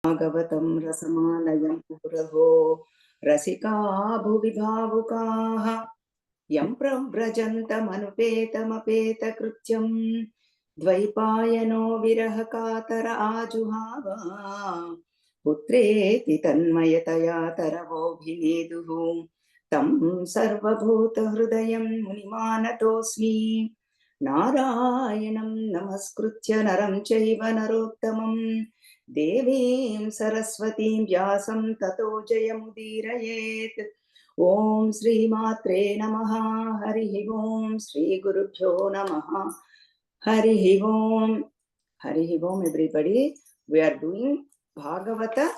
Bhagavatam Rasamalayam Puraho Rasika Bhuvi Bhavukaha Yam Prabhrajantamanupeta Krutyam Dvaipayano Virahakatara Ajuhava Putreti Tanmayataya Taravobhineduhu Tam Sarvabhuta Hrudayam Munimanatosmi Narayanam Namaskritya Naram Chaiva Narottamam Devim Saraswatim Vyasam Tato Jayamudirayet Om Sri Matre Namaha Harihi Om Sri Gurubhyo Namaha Harihi Om. Harihi Om, everybody. We are doing Bhagavata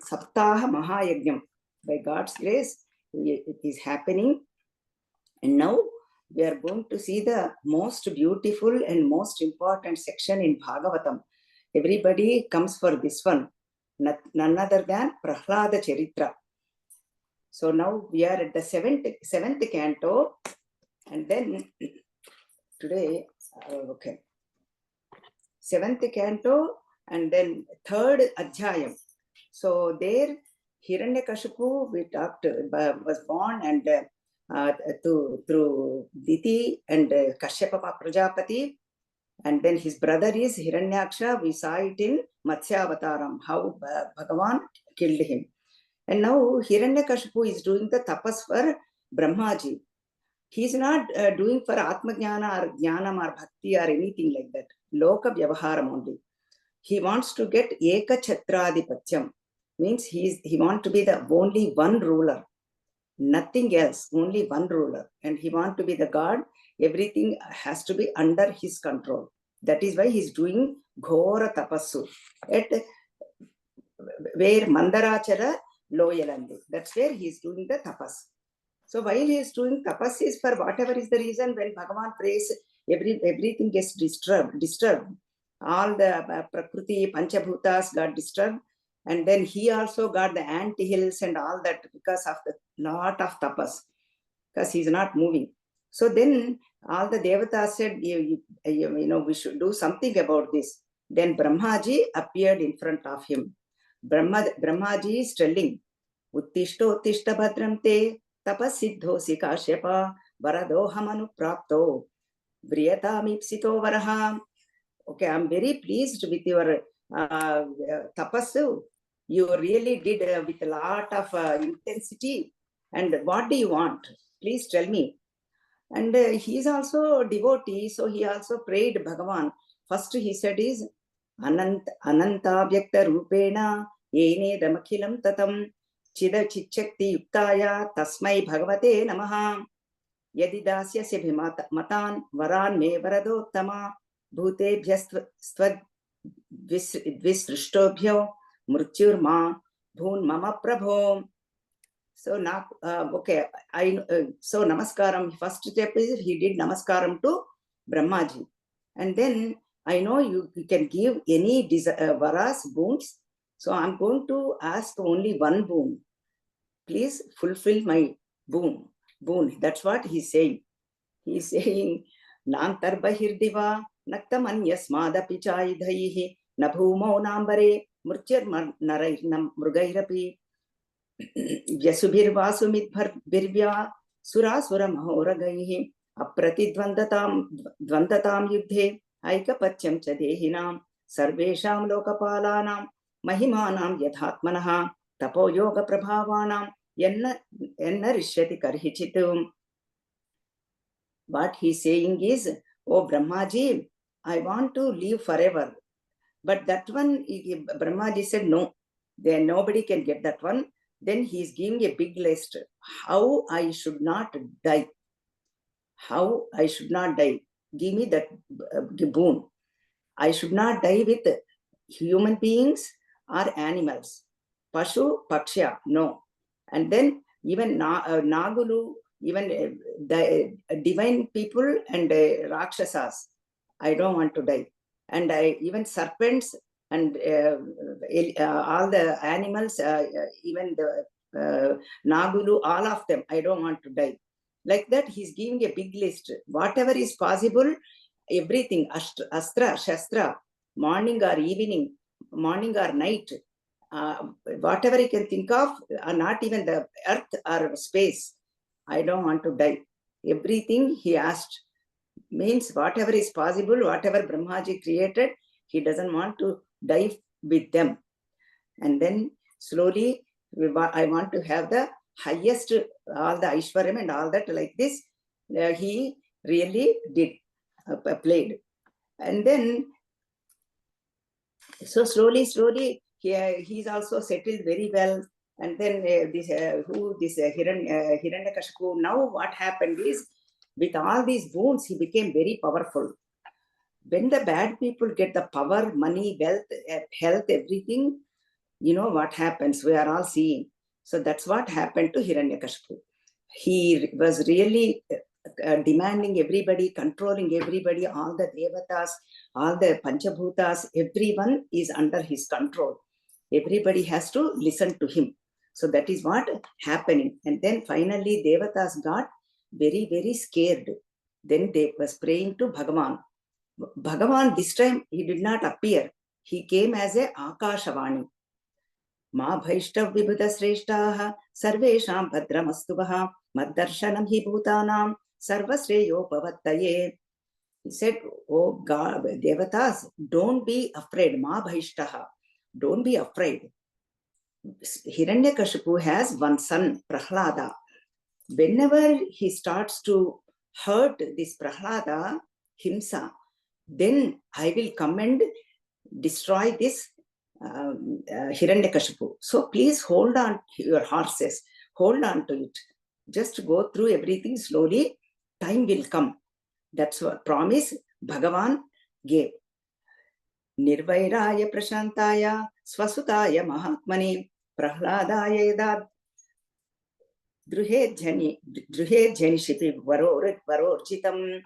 Saptaha Mahayajnam. By God's grace, it is happening. And now we are going to see the most beautiful and most important section in Bhagavatam. Everybody comes for this one, none other than Prahlada Charitra. So now we are at the seventh canto, and then today, seventh canto, and then third adhyayam. So there, Hiranyakashipu, we talked, was born and through Diti and Kashyapa Prajapati. And then his brother is Hiranyaksha. We saw it in Matsyavataram, how Bhagavan killed him. And now Hiranyakashipu is doing the tapas for Brahmaji. He is not doing for Atma Jnana or Jnanam or Bhakti or anything like that. Loka Vyavaharam only. He wants to get Eka Chhatradipatyam. Means he wants to be the only one ruler. Nothing else, only one ruler. And he wants to be the God. Everything has to be under his control. That is why he's doing Ghora Tapassu at where Mandarachara Loyalandi. That's where he's doing the tapas. So while he is doing tapas is for whatever is the reason, when Bhagavan prays, everything gets disturbed. All the Prakriti, Panchabhutas got disturbed. And then he also got the ant-hills and all that because of the lot of tapas, because he's not moving. So then all the devatas said, we should do something about this. Then Brahmaji appeared in front of him. Brahmaji is telling, Uttishto Uttishta Bhadram te tapasiddhosi kashyapa varadohamanu prapto vriyatamipsito varaha. Okay, I'm very pleased with your tapasu. You really did with a lot of intensity. And what do you want? Please tell me. And he is also a devotee, so he also prayed Bhagavan. First he said is, Ananta Vyakta Rupena Yene Damakhilam Tatam Chida Chichakti Yuktaya Tasmai Bhagavate Namaha Yadidasya Sebhimata Matan Varan Me Varadottama Bhute Bhyastvad Visrishtobhyo Mrutyurma Bhun Mama Prabho. So now, so namaskaram. First step is he did namaskaram to Brahmaji, and then I know you can give any varas, boons. So I'm going to ask only one boon. Please fulfill my boon. That's what he's saying. He's saying, Nantarbahirdiva naktamanyasmadapi chaidhaihi nabhumo nambare murtyar mrugairapi Vyasubhirvasumidbhirvya surasura mahoragaihi apratidvandatam yuddhe aikapachyam cha dehinam sarvesham lokapalanam mahimanam yathatmanaha tapo yoga prabhavanam yenna rishyati karhichitum. What he's saying is, oh Brahmaji, I want to live forever. But that one, Brahmaji said, no, then nobody can get that one. Then he is giving a big list. How I should not die. How I should not die. Give me that boon. I should not die with human beings or animals. Pashu, Paksha, no. And then even Nagulu, even the divine people and Rakshasas, I don't want to die. And even serpents and all the animals, even the Nagulu, all of them, I don't want to die. Like that, he's giving a big list. Whatever is possible, everything, Astra, Shastra, morning or evening, morning or night, whatever he can think of, not even the earth or space, I don't want to die. Everything he asked, means whatever is possible, whatever Brahmaji created, he doesn't want to die with them. And then slowly, I want to have the highest, all the Aishwaryam and all that, like this. He really did, played. And then, so slowly, he's also settled very well. And then Hiranyakashipu, now what happened is, with all these wounds, he became very powerful. When the bad people get the power, money, wealth, health, everything, you know what happens, we are all seeing. So that's what happened to Hiranyakashipu. He was really demanding everybody, controlling everybody, all the devatas, all the panchabhutas, everyone is under his control. Everybody has to listen to him. So that is what happening. And then finally devatas got very, very scared. Then they was praying to Bhagavan. Bhagavan, this time he did not appear. He came as a Akashavani. Ma bhaishtav vibhuta sreshtaha sarvesham bhadramastubha maddarshanam hi bhutanam sarvasreyo pavattaye. He said, oh God, devatas, don't be afraid. Ma bhaishtaha, don't be afraid. Hiranyakashipu has one son, Prahlada. Whenever he starts to hurt this Prahlada, Himsa, then I will come and destroy this Hiranyakashipu. So please hold on to your horses, hold on to it. Just go through everything slowly, time will come. That's what promise Bhagavan gave. Nirvairaya prashantaya swasutaya mahatmani prahladaya yada druhe jani shipi varorchitam.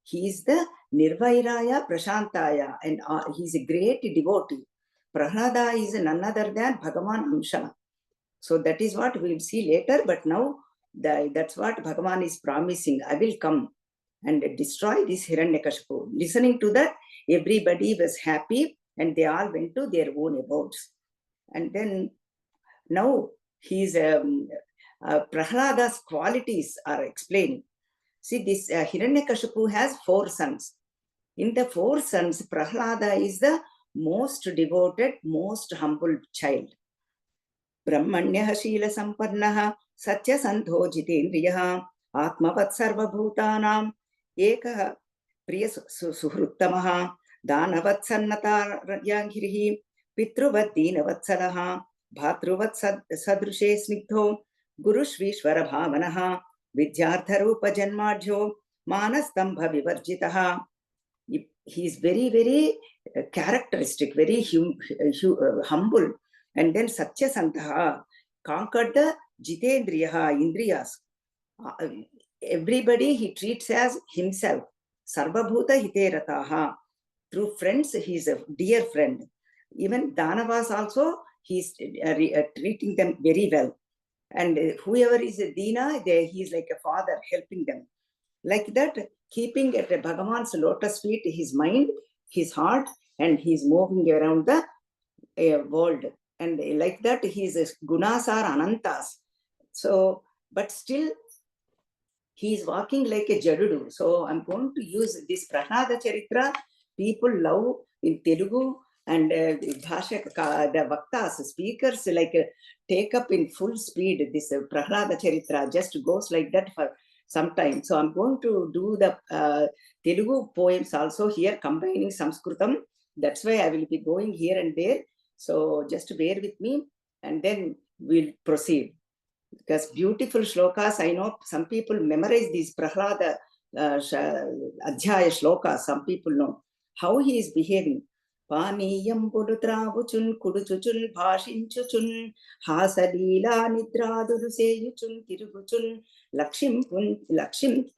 He is the Nirvairaya Prashantaya, and he is a great devotee. Prahlada is none other than Bhagavan Amsha. So that is what we will see later, but now that's what Bhagavan is promising. I will come and destroy this Hiranyakashipu. Listening to that, everybody was happy and they all went to their own abodes. And then now his Prahlada's qualities are explained. See, this Hiranyakashipu has 4 sons. In the 4 sons, Prahlada is the most devoted, most humble child. Brahmanyaha Shila Sampannaha Satya Santho Jitendriyaha Atmavat Sarva Bhutanam Ekaha Priya Suhruttamaha Danavat Sannata Yangirihi Pitruvat Dinavat Salaha Bhatruvat Sadrushe Snigdho Guru Shvishwara Bhavanaha Vidyartharupa Janmadhyo Manastambha Vivarjitaha. He is very, very characteristic, very humble. And then Satya Santaha conquered the Jitendriyaha, Indriyas. Everybody he treats as himself. Sarvabhuta Hiterataha. Through friends, he is a dear friend. Even Danavas also, he is treating them very well. And whoever is a Dina, he is like a father helping them. Like that, keeping at Bhagavan's lotus feet his mind, his heart, and he is moving around the world. And like that, his gunas are anantas. So, but still, he is walking like a jadudu. So, I'm going to use this Prahlada Charitra. People love in Telugu, and the Vaktas, speakers, like take up in full speed this Prahlada Charitra, just goes like that for some time. So I'm going to do the Telugu poems also here, combining Sanskritam. That's why I will be going here and there. So just bear with me, and then we'll proceed. Because beautiful shlokas, I know some people memorize these Prahlada Adhyaya shlokas. Some people know how he is behaving. Paniyam Pudutravuchun Kuduchuchun Bhashinchuchun Hasalila Nidraduru Seyuchun Tiruguchun Lakshim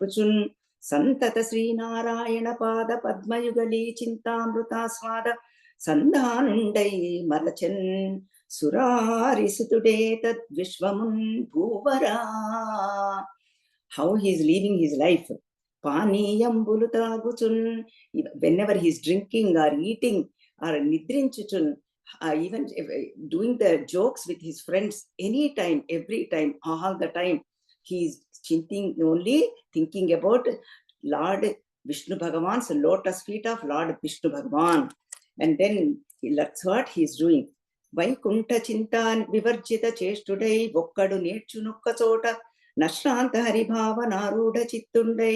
Puchun Santata Sri Narayana Pada Padmayugali Chintamruta Swada Sandhanundai Malachan Surari Sutude Tat Vishwamun Bhuvara. How he is living his life. Paniyam Bulutraguchun. Whenever he is drinking or eating or nidrinchuchun, even doing the jokes with his friends anytime, every time, all the time. He is thinking about Lord Vishnu Bhagavan's lotus feet of Lord Vishnu Bhagavan. And then that's what he is doing. Vaikunta Chintan Vivarjita Chestudai Vokkadu Nechunuka Chota Nashranta Haribhava Naruda Chittundai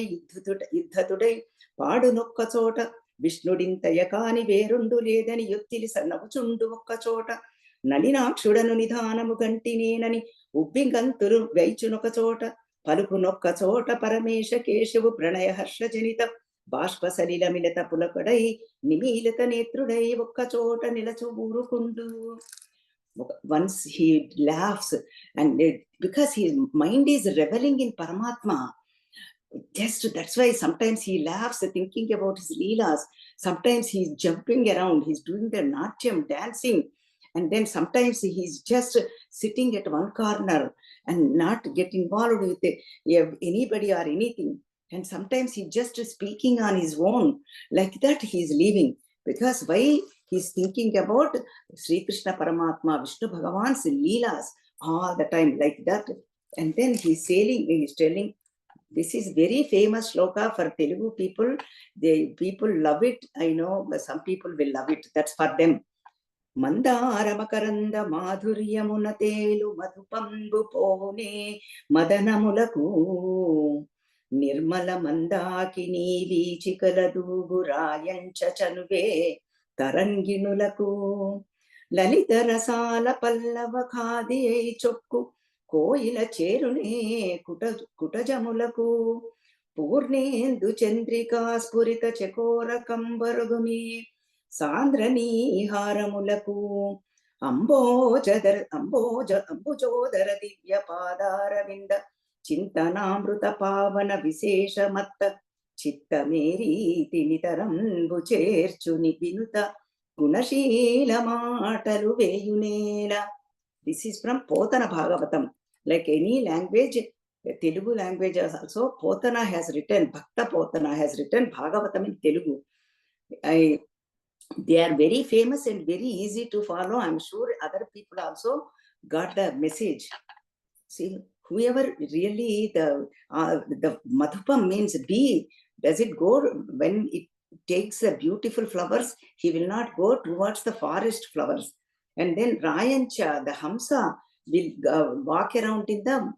Yuddhatudai Padu Nokka Chota విష్ణుడింతయకాని వేరుండు లేదని యొత్తిలి సన్నవుచుండు ఒక్క చోట నలినాక్షుడను నిధానము గంటి నేనని ఉబ్బింగంతులు వైచునొక చోట పలుకునొక్క చోట పరమేశ కేశవు ప్రణయ హర్షజనిత బాష్ప సలిల మిలత పులకడై నిమీలిత నేత్రుడై ఒక్క చోట నిలచు ఊరుకుండు. Once he laughs, and because his mind is reveling in Paramatma, just that's why sometimes he laughs thinking about his leelas. Sometimes he's jumping around, he's doing the natyam, dancing, and then sometimes he's just sitting at one corner and not get involved with anybody or anything. And sometimes he's just speaking on his own. Like that he's leaving. Because why? He's thinking about Sri Krishna Paramatma, Vishnu Bhagavan's leelas all the time, like that. And then he's telling, this is very famous shloka for Telugu people. People love it. I know some people will love it. That's for them. Mandaramakaranda madhuryamuna telu madhupambu povune madanamulaku Nirmala Mandakini వీచికల దూగురాయంచ చనువే తరంగిణులకు లలిత రసాల పల్లవ ఖాది అయి చొక్కు కోయిల చేరునే కుటజములకు పూర్ణేందు చంద్రికా స్ఫురిత చకోర కంబరుగుని సాంద్రనీహారములకు అంబోజోదర దివ్య పాదారవింద చింతనామృత పావన విశేషమత్త చిత్తమేరీతి నితరంబు చేర్చుని వినుత గుణశీల మాటలు వేయునేల. This is from Potana Bhagavatam. Like any language, Telugu language also, Potana has written, Bhakta Potana has written Bhagavatam in Telugu. They are very famous and very easy to follow. I'm sure other people also got the message. See, whoever really the madhupam means bee, does it go when it takes the beautiful flowers? He will not go towards the forest flowers. And then Rayancha, the Hamsa, will walk around in the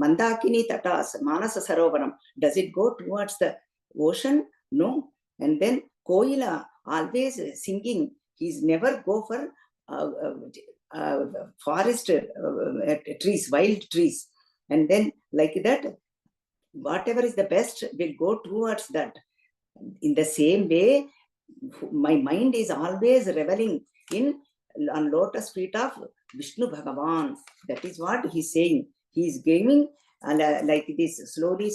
Mandakini Tatas, Manasa Sarovaram. Does it go towards the ocean? No. And then Koila, always singing. He's never go for forest trees, wild trees. And then like that, whatever is the best will go towards that. In the same way, my mind is always reveling on lotus feet of Vishnu Bhagavan. That is what he's saying. He's giving like this, slowly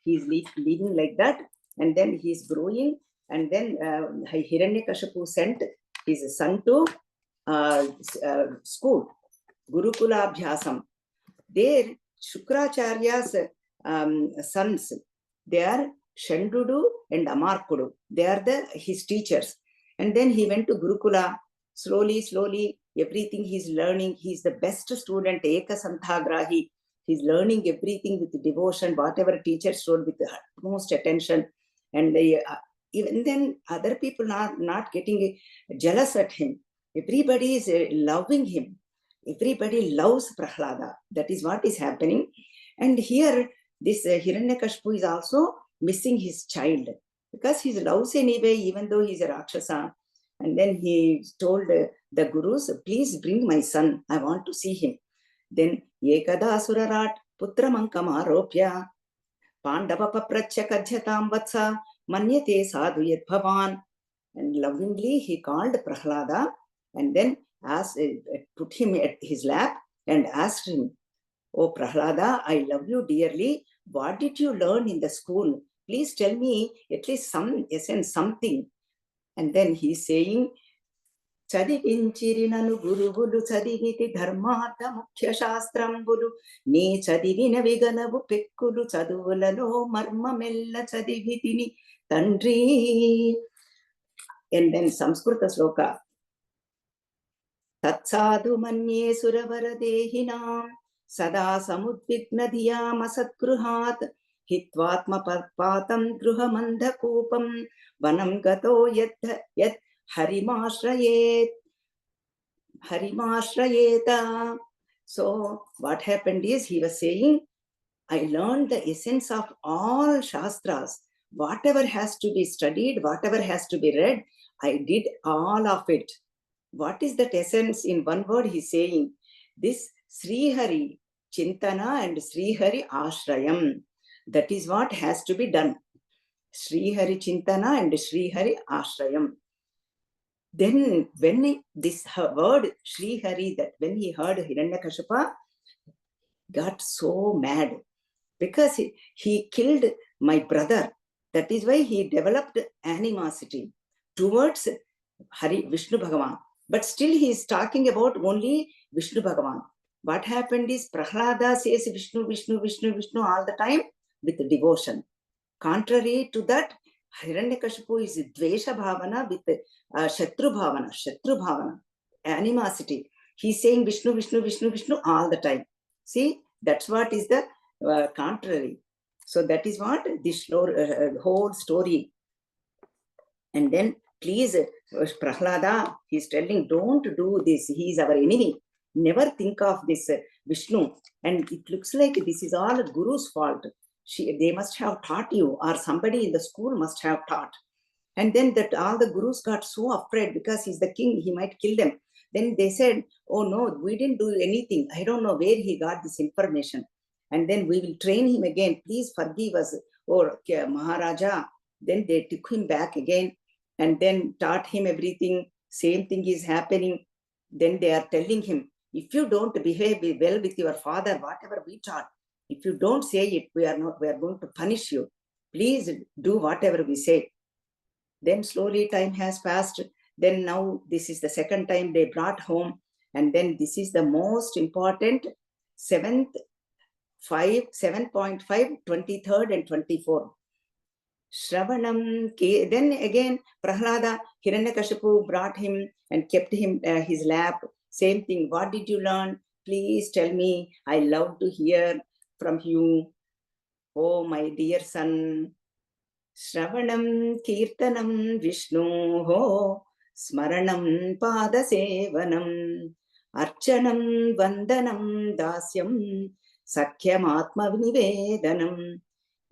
he's leaving like that, and then he's growing. And then Hiranyakashipu sent his son to school, Gurukula Abhyasam. There Shukracharya's sons, they are Shandudu and Amarkudu. They are his teachers. And then he went to Gurukula. Slowly, everything he's learning. He's the best student, Eka Santhagrahi. He's learning everything with devotion, whatever teachers told with the utmost attention. And even then, other people are not getting jealous at him. Everybody is loving him. Everybody loves Prahlada. That is what is happening. And here, this Hiranyakashipu is also missing his child, because he loves anyway, even though he's a Rakshasa. And then he told the gurus, please bring my son, I want to see him. Then Ekada Surarat Putramankamaropya Pandava Papracha Kajyatam Vatsa Manyate Sadhu Yad Bhavan. And lovingly he called Prahlada, and then put him at his lap and asked him, oh Prahlada, I love you dearly. What did you learn in the school? Please tell me at least some essence, something. And then he's saying, చదివించిరినను గురువులు చదివితి ధర్మార్థ ముఖ్య శాస్త్రంబులు నీ చదివిన విగనవు పెక్కులు చదువులలో మర్మమెల్ల చదివితిని తండ్రి. And then Samskrita sloka. Tatsadu manye suravaradehinam sada samudvignadiyam asatgruhat hitvatma patam gruhamandhakupam vanam gato yat harimashrayeta. So what happened is, he was saying, I learned the essence of all Shastras. Whatever has to be studied, whatever has to be read, I did all of it. What is that essence? In one word, he's saying, this Sri Hari Chintana and Sri Hari Ashrayam. That is what has to be done. Sri Hari Chintana and Sri Hari Ashrayam. Then when this word Sri Hari, that when he heard, Hiranyakashipa got so mad because he killed my brother. That is why he developed animosity towards Vishnu Bhagavan. But still he is talking about only Vishnu Bhagavan. What happened is, Prahlada says Vishnu, Vishnu, Vishnu, Vishnu all the time with devotion. Contrary to that, Hiranyakashipu is Dvesha Bhavana with Shatru Bhavana, animosity. He's saying Vishnu, Vishnu, Vishnu, Vishnu all the time. See, that's what is the contrary. So that is what this whole story. And then, please, Prahlada, he's telling, don't do this. He is our enemy. Never think of this Vishnu. And it looks like this is all Guru's fault. They must have taught you, or somebody in the school must have taught. And then that all the Gurus got so afraid because he's the king, he might kill them. Then they said, oh no, we didn't do anything. I don't know where he got this information. And then we will train him again. Please forgive us, or Maharaja. Then they took him back again and then taught him everything. Same thing is happening. Then they are telling him, if you don't behave well with your father, whatever we taught, if you don't say it, we are going to punish you. Please do whatever we say. Then slowly time has passed. Then now this is the second time they brought home. And then this is the most important 7.5, 23rd and 24. Shravanam. Then again, Prahlada, Hiranyakashipu brought him and kept him his lap. Same thing. What did you learn? Please tell me. I love to hear from you. Oh, my dear son. Shravanam Kirtanam Vishnoho Smaranam Padasevanam Archanam Vandanam Dasyam Sakhyam Atma Vinivedanam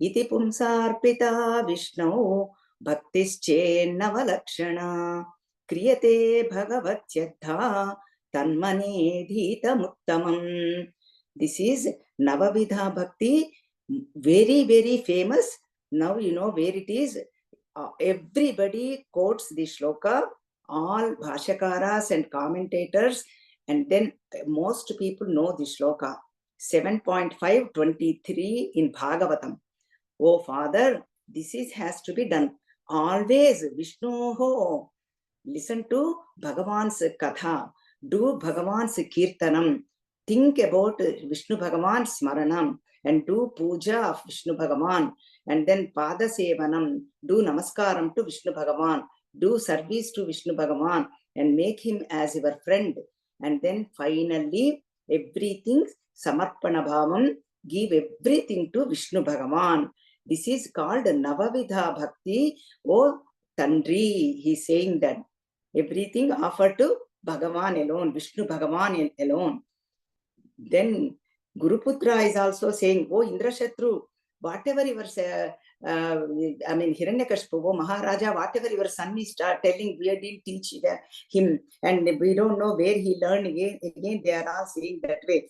Iti Pumsarpita Vishnu Bhaktische Navalakshana Kriyate Bhagavatyadha Tanmane Dhita Muttamam. This is Navavidha Bhakti, very, very famous. Now you know where it is. Everybody quotes the shloka, all bhashakaras and commentators, and then most people know the shloka. 7.523 in Bhagavatam. Oh Father, this has to be done. Always Vishnu ho. Listen to Bhagavan's katha. Do Bhagavan's kirtanam. Think about Vishnu Bhagavan smaranam and do puja of Vishnu Bhagavan. And then Pada Sevanam, do Namaskaram to Vishnu Bhagavan, do service to Vishnu Bhagavan and make him as your friend. And then finally, everything, Samarpana Bhavam, give everything to Vishnu Bhagavan. This is called Navavidha Bhakti. Oh Tandri, he's saying that everything offered to Bhagavan alone, Vishnu Bhagavan alone. Then Guruputra is also saying, oh Indrashatru, whatever your Hiranyakashipu, oh Maharaja, whatever your son is telling, we didn't teach him, and we don't know where he learned. Again they are all saying that way.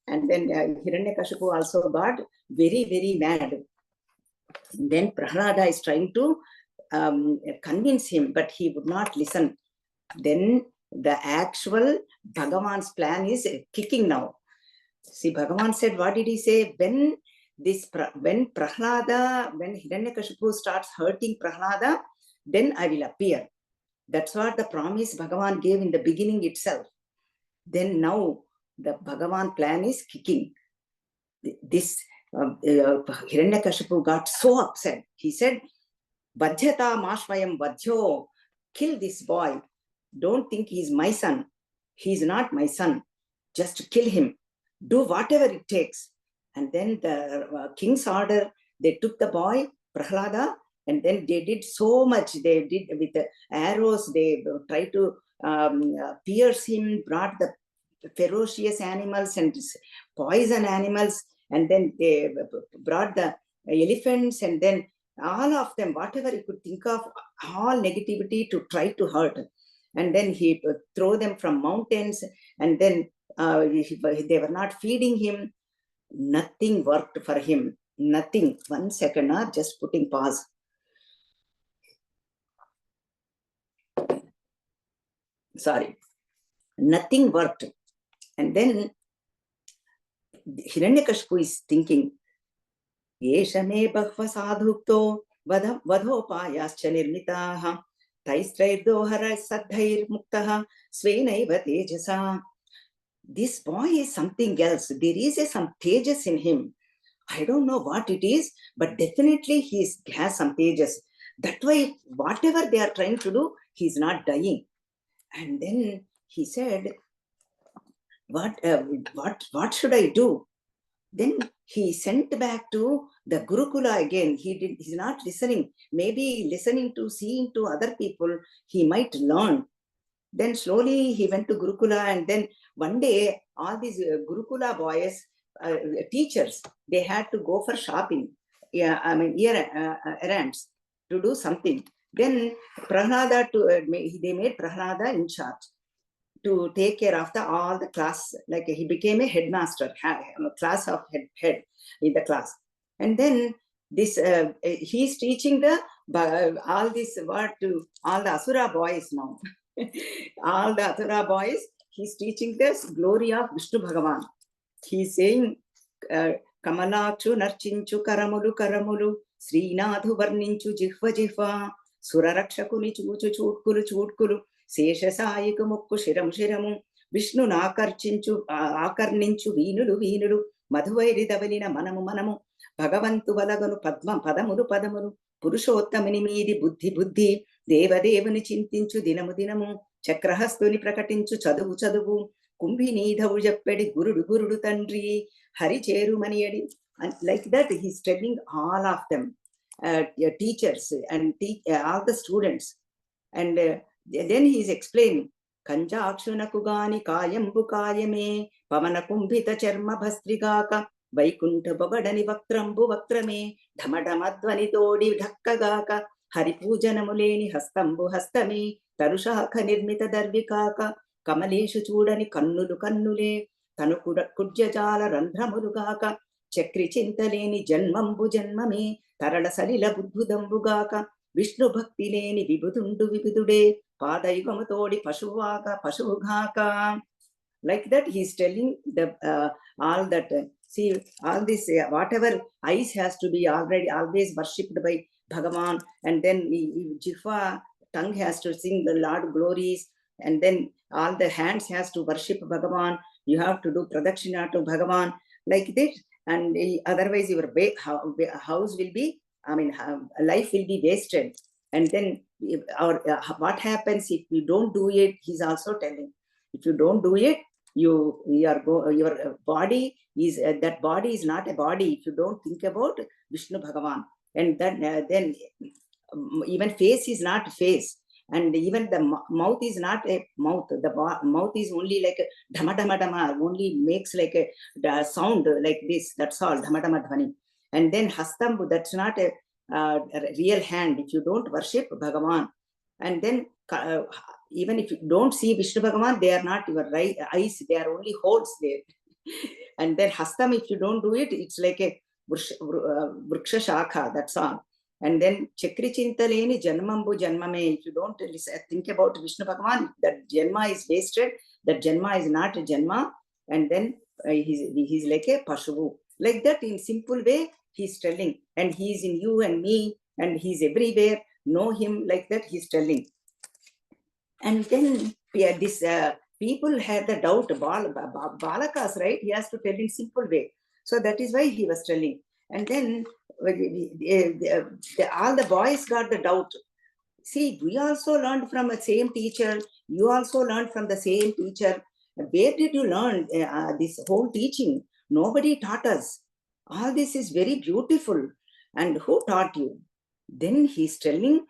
And then Hiranyakashipu also got very, very mad. Then Prahlada is trying to convince him, but he would not listen. Then the actual Bhagavan's plan is kicking now. See, Bhagavan said, what did he say? When Hiranyakashipu starts hurting Prahlada, then I will appear. That's what the promise Bhagavan gave in the beginning itself. Then now the Bhagavan plan is kicking. This Hiranyakashipu got so upset. He said, Vajyata mashvayam vajyo kill this boy. Don't think he's my son. He's not my son. Just kill him. Do whatever it takes. And then the king's order, they took the boy, Prahlada, and then they did so much. They did with the arrows, they tried to pierce him, brought the ferocious animals and poison animals, and then they brought the elephants, and then all of them, whatever you could think of, all negativity to try to hurt. And then he throw them from mountains, and then they were not feeding him. Nothing worked for him. Nothing. 1 second, just putting pause. Sorry. Nothing worked. And then Hiranyakashipu is thinking, Yesha me bhagva sadhukto vadhopayascha nirmitaha taistrairdohara saddhair muktaha svenaiva tejasa. This boy is something else. There is some tejas in him. I don't know what it is, but definitely he has some tejas. That way, whatever they are trying to do, he's not dying. And then he said, what should I do? Then he sent back to the Gurukula again. He's not listening. Maybe listening to, seeing to other people, he might learn. Then slowly he went to Gurukula, and then one day all these Gurukula boys, teachers, they had to go for shopping. Yeah, I mean errands to do something. Then Prahlada, they made Prahlada in charge to take care of all the class. Like he became a headmaster, class of head in the class. And then this he's teaching all this word to all the Asura boys now. All the Asura boys, he's teaching this glory of Vishnu Bhagavan. He's saying, Kamalachu narchinchu karamulu karamulu, Srinadhu varninchu jihva jihva, Surarakshaku chuchu chutkulu chutkulu, Sesha sayiku mukku shiram shiramu, Vishnu nakarchinchu akarninchu veenulu veenulu, Madhuvairi davalina manamu manamu, Bhagavantu valaganu padma padamuru padamuru, Purushottamini meedi buddhi buddhi, Devadevani chintinchu dinamu dinamu, Chakrahastuni prakatinchu chaduvu chaduvu, Kumbhinidhavu jappedi gurudu gurudu tandri, Hari cheru maniyadi. And like that, he's telling all of them, teachers and all the students. And then he's explaining, Kanja akshuna kugani kayambu kayame, Pavana kumbhita charma bhastrigaka, Vaikuntha babadani vaktrambu vaktrame, Dhamadhamadvani todi dhakkagaka, Hari pujanamuleni hastambu hastame, Tarushaka nirmita darvikaka, Kamaleshu chudani kannulu kannule, Tanu kudjajala randramurugaka, Chakri chintaleni janmambu janmame, Tarala salila budbudambugaka, Vishnu bhakti leni vibudundu vibudude, Padayugamatodi pashuvaka pashuvghaka. Like that, he's telling the all that. See, all this, whatever eyes has to be already always worshipped by Bhagavan, and then Jihva, tongue has to sing the Lord glories, and then all the hands has to worship Bhagavan. You have to do pradakshina to Bhagavan, like this, and otherwise your house will be, I mean, life will be wasted. And then what happens if you don't do it? He's also telling, if you don't do it, your body is that body is not a body if you don't think about Vishnu Bhagavan. And then even face is not face, and even the mouth is not a mouth. The mouth is only like a dhama dhama dhama, only makes like a sound like this. That's all, dhama dhama dhvani. And then hastambu, that's not a real hand if you don't worship Bhagavan. And then even if you don't see Vishnu Bhagavan, they are not your eyes, they are only holes there. And then hastam, if you don't do it, it's like a vriksha shakha, that's all. And then chakri chintaleni janmambu janmame, if you don't think about Vishnu Bhagavan, that janma is wasted, that janma is not a janma. And then he's like a pashuvu. Like that, in simple way, he's telling. And he's in you and me, and he's everywhere. Know him, like that, he's telling. And then this people had the doubt, Balakas, right? He has to tell in simple way. So that is why he was telling. And then all the boys got the doubt. See, we also learned from the same teacher. You also learned from the same teacher. Where did you learn this whole teaching? Nobody taught us. All this is very beautiful. And who taught you? Then he's telling,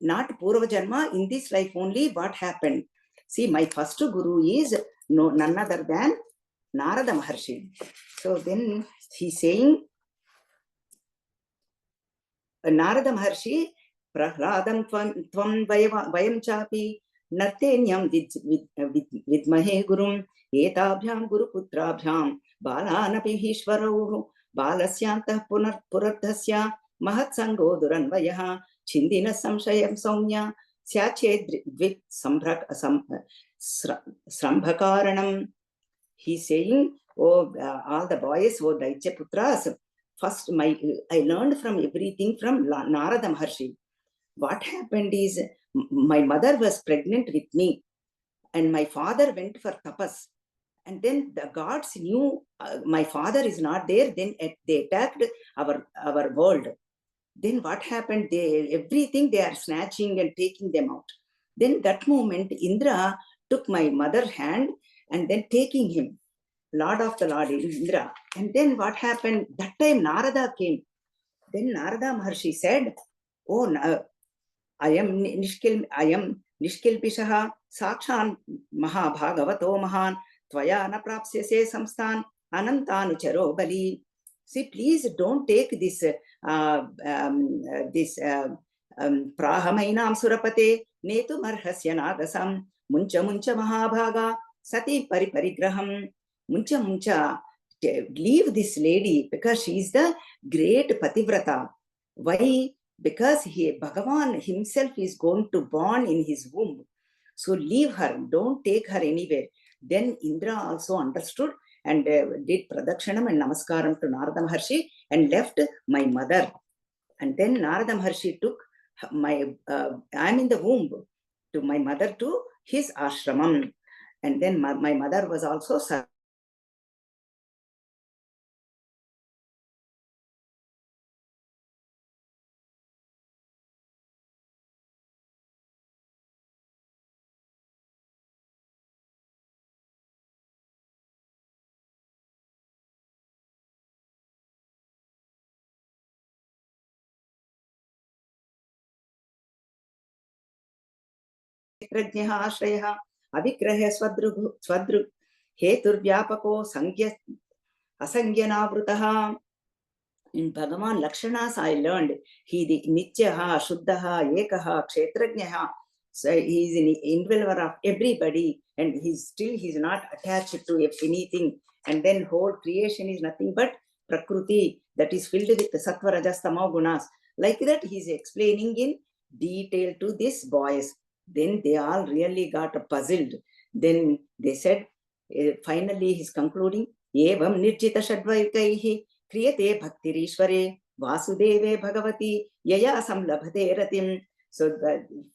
not Purva Janma, in this life only, what happened. See, my first guru is none other than Narada Maharshi. So then he's saying, Narada Maharshi, Prahladam tvam vayam chapi nartenyam vidmahe gurum etabhyam guru putrabhyam balanapi hishvarau balasyantah puradhasya mahat sango duranvayah chindina samshayam saumya syached dvit srambhakaranam. He's saying, oh, all the boys, oh, Daitya Putras, first I learned from everything from Narada Maharshi. What happened is, my mother was pregnant with me, and my father went for tapas. And then the gods knew my father is not there. Then they attacked our world. Then what happened? Everything they are snatching and taking them out. Then that moment, Indra took my mother's hand and then taking him. Lord of the Lord, Indra. And then what happened? That time Narada came. Then Narada Maharshi said, oh, I am Nishkilpishaha Sakshan Mahabhagavato Mahan Tvaya na prapsyase samsthan Anantanucharo Bali. See, please don't take this Prahamainam Surapate Netu Marhasya Nagasam Muncha Muncha Mahabhaga Sati Pariparigraham. Muncha Muncha, leave this lady because she is the great Pativrata. Why? Because Bhagavan himself is going to born in his womb. So leave her, don't take her anywhere. Then Indra also understood and did Pradakshanam and Namaskaram to Narada Maharshi and left my mother. And then Narada Maharshi took I'm in the womb, to my mother to his ashramam. And then my mother was also क्षेत्रज्ञः आश्रयः अविग्रह स्वदृक् हेतुर्व्यापको असंज्ञनावृतः. In Bhagavan Lakshanas, I learned he the Nityaha, Shuddhaha, Ekaha, Kshetrajnaha. So he is an enveloper of everybody, and he's not attached to anything. And then whole creation is nothing but Prakriti that is filled with Sattva, Rajas, Tamo gunas. Like that, he's explaining in detail to these boys. Then they all really got puzzled. Then they said, finally he's concluding, Evam Nirjita Shadvaikaihi Kriyate Bhaktirishware Vasudeve Bhagavati Yaya Samlabhate Ratim. So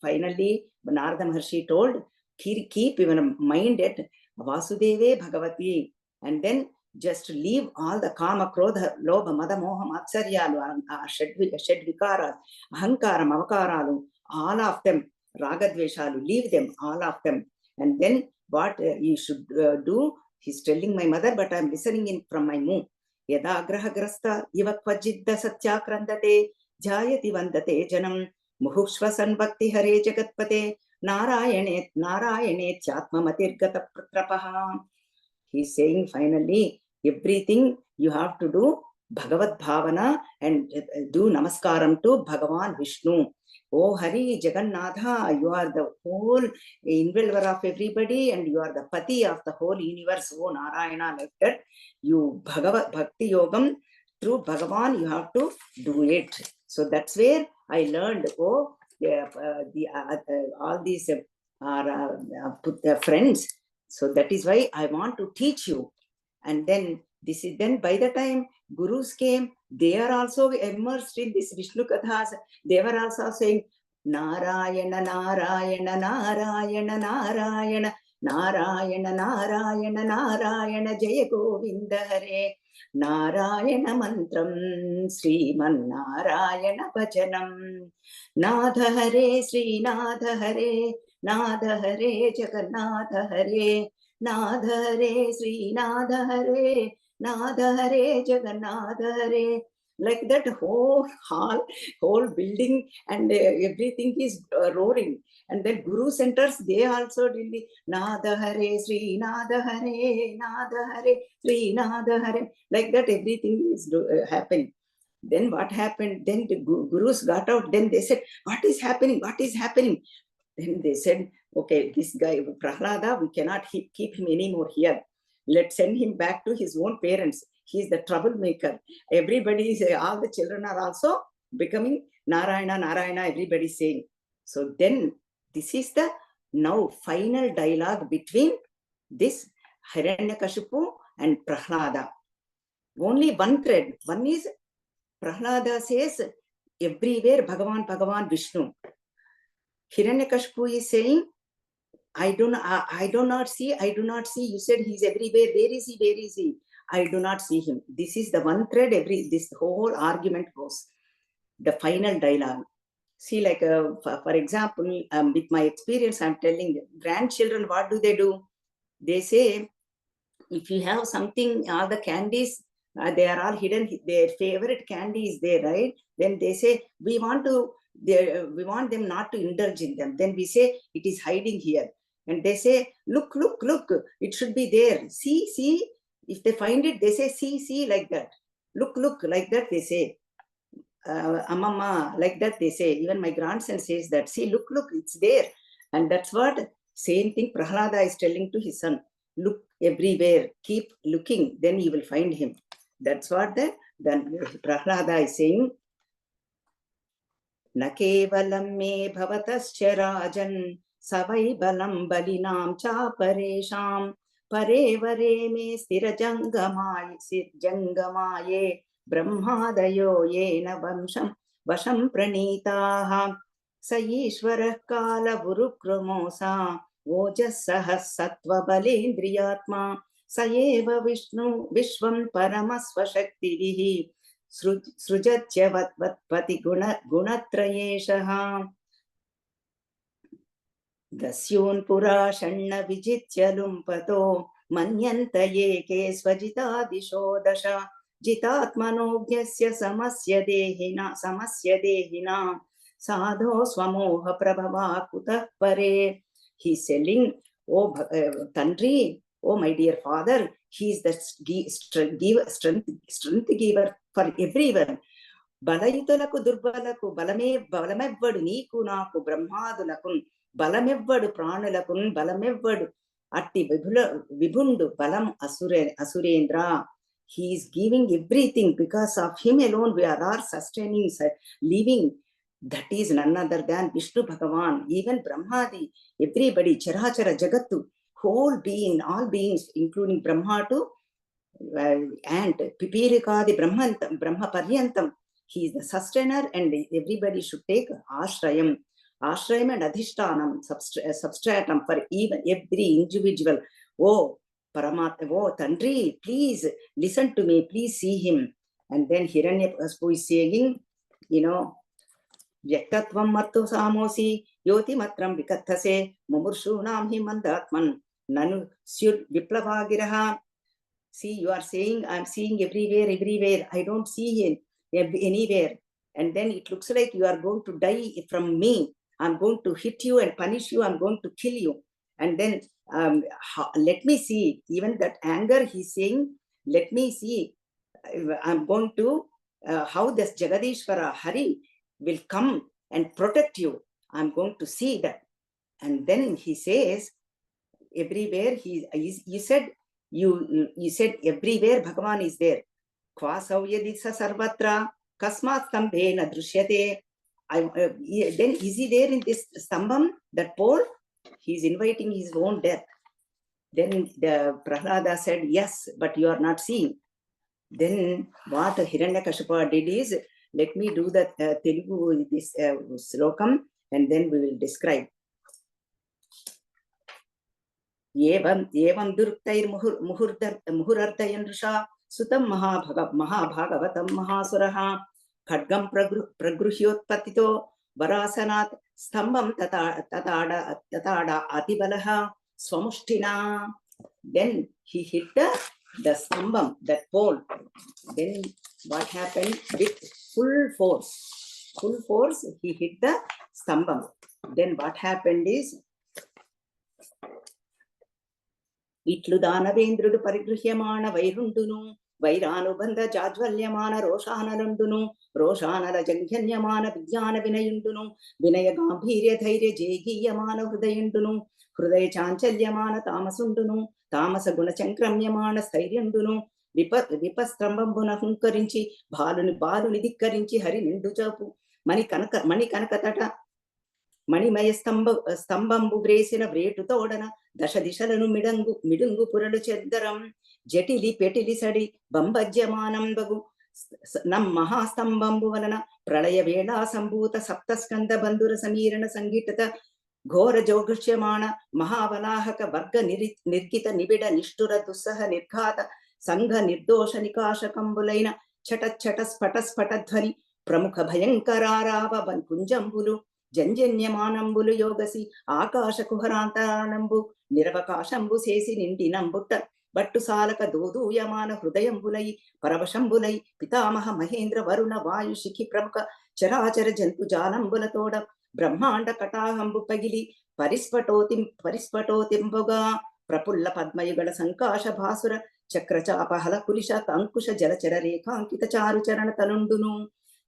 finally, Narada Maharshi told, keep your mind at Vasudeve Bhagavati, and then just leave all the Kama, Krodha, Lobha, Mada, Moha, Matsaryalu, Shedvikaras, Ahankaram, Avakaralu, all of them, Ragadveshalu, leave them, all of them. And then what you should do, he's telling my mother, but I'm listening in from my move. Yada grahagrasta iva kvajidda satyakrandate jayati vandate janam muhushvasan bhakti hare jagatpate narayane chatmamatirgata pratrapaha. He's saying finally, everything you have to do Bhagavad Bhavana and do Namaskaram to Bhagavan Vishnu. Oh Hari Jagannatha, you are the whole enveloper of everybody and you are the Pati of the whole universe. Oh Narayana, like that. You Bhagavat Bhakti Yogam, through Bhagavan, you have to do it. So that's where I learned, all these are friends. So that is why I want to teach you. And then by the time gurus came, they are also immersed in this Vishnu Kathas. They were also saying, Narayana, Narayana, Narayana, Narayana, Narayana, Narayana, Narayana, Jaya Govinda Hare. Narayana mantram Srimannarayana bhajanam. Natha Hare Sri Natha Hare, Natha Hare Jagannatha Hare, Natha Hare Sri Natha Hare, Natha Hare Jagannatha Hare. Like that whole hall, whole building and everything is roaring. And then Guru centers, they also did the Nada Hare, Sri Nada Hare, Nada Hare, Sri Nada Hare. Like that everything is happening. Then what happened? Then the Gurus got out. Then they said, what is happening? What is happening? Then they said, okay, this guy, Prahlada, we cannot keep him anymore here. Let's send him back to his own parents. He is the troublemaker. Everybody is, all the children are also becoming Narayana, Narayana, everybody saying. So then this is the now final dialogue between this Hiranyakashipu and Prahlada. Only one thread. One is Prahlada says, everywhere Bhagavan, Bhagavan, Vishnu. Hiranyakashipu is saying, I do not see. You said he's everywhere. Where is he? Where is he? I do not see him. This is the one thread this whole argument goes. The final dialogue. See, like, for example, with my experience, I'm telling grandchildren, what do? They say, if you have something, all the candies, they are all hidden, their favorite candy is there, right? Then they say, we want them not to indulge in them. Then we say, it is hiding here. And they say, look, it should be there. See. If they find it, they say, see, like that. Look, like that, they say. Amama, like that, they say. Even my grandson says that. See, look, it's there. And that's what same thing Prahlada is telling to his son. Look everywhere, keep looking, then you will find him. That's what then Prahlada is saying. Na kevalam me bhavatascha rajan savai balam balinam cha paresham parevare me stira jangamaye brahmadayo yena vasham pranitaha sa ishvarah kala vurukrumosa Ojasah sattva balendriyatma sayeva Vishnu Vishvam Paramasvashaktivihi Srujatya vatpati gunatrayeshaha Dasyun pura shanna vijitya lumpato manyanta yeke swajita dishodasha jitatmanognyasya samasya dehina sadho swamoha prabhava kutah pare. He's telling, oh Tandri, oh my dear father, he is the strength giver for everyone. Balayutalaku durbalaku balamevvadu neeku naaku brahmadulakun balamevvadu pranulakun balamevvadu atti vibundu balam asurendra. He is giving everything. Because of him alone we are all sustaining, living. That is none other than Vishnu Bhagavan. Even Brahmadi, everybody, Charachara Jagattu, whole being, all beings, including Brahma too, and Pipirikadi Brahma Paryantam. He is the sustainer, and everybody should take Ashrayam and Adhishtanam, substratum for even every individual. Oh, Paramatma, oh, Tandri, please listen to me, please see him. And then Hiranyakashipu is saying, Vyaktatvam martu samosi yoti matram vikathase mumurshunam hi mandatman nanu syur viplavagiraha. See, you are saying, I'm seeing everywhere. I don't see him anywhere. And then it looks like you are going to die from me. I'm going to hit you and punish you. I'm going to kill you. And then let me see. Even that anger, he's saying, let me see. I'm going to, how this Jagadishvara Hari will come and protect you. I'm going to see that. And then he says, everywhere, he said, you said everywhere Bhagavan is there. Kvasavyadisa sarvatra kasmat stambhena drishyate. Then is he there in this stambam, that pole? He is inviting his own death. Then the Prahlada said, yes, but you are not seeing. Then what Hiranyakashipu did is, let me do the Telugu, this slokam, and then we will describe. Evam duruktair muhurarthayan rusha సుతం Mahabhagavatam మహాసురః ఖడ్గం ప్రగృహ్యోత్పత్తితో వరాసనాత్ స్తంభం తతాడ అతిబలః స్వముష్టినా. Then he hit the stambam, that pole. Then what happened? With full force he hit the stambam. Then what happened is, ఇట్లు దానవేంద్రుడు పరిగృహ్యమాణ వైరుండును, వైరానుబంధ జాజ్వల్యమాన రోషానలండును, రోషానల జంఘన్యమాన విజ్ఞాన వినయుండును, వినయ గాంభీర్య ధైర్య జేగీయమాన హృదయుండును, హృదయ చాంచల్యమాన తామసుండును, తామస గుణ చంక్రమ్యమాన స్థైర్యుండును, విపస్త్రంభంబున హుంకరించి బాలుని ధిక్కరించి హరి నిండు చాపు మణి కనకతట మణిమయ స్తంభంబు వ్రేసిన వ్రేటు తోడన దశ దిశలను మిడుంగు పురలు చెద్దరం జటిలి పెటిలి సడి బంభజ్యమానంబగు మహాస్తంభంబు వలన ప్రళయ వేళా సంభూత సప్తస్కంద బంధుర సమీరణ సంగీత ఘోర జోగృష్యమాణ మహావలాహక వర్గ నిర్గిత నిబిడ నిష్ఠుర దుస్సహ నిర్ఘాత సంఘ నిర్దోష నికాశకంబులైన చట స్ఫట ధ్వని ప్రముఖ భయంకరారావ కుంజంబులు జంజన్యమానంబులు యోగసి ఆకాశ కుహరాంతరానంబు నిరవకాశంబు చేసి నిండినంబుట్ట బట్టు సాలక దోదూయమాన హృదయంబులై పరవశంబులై పితామహ మహేంద్ర వరుణ వాయు శిఖి ప్రముఖ చరాచర జంతు జాలంబులతోడ బ్రహ్మాండ కటాహంబు పగిలి పరిస్ఫటోతింబుగా ప్రపుల్ల పద్మయుగళ సంకాశ భాసుర చక్రచాపహల కులిశ అంకుశ జలచర రేఖాంకిత చారు చరణ తనుండును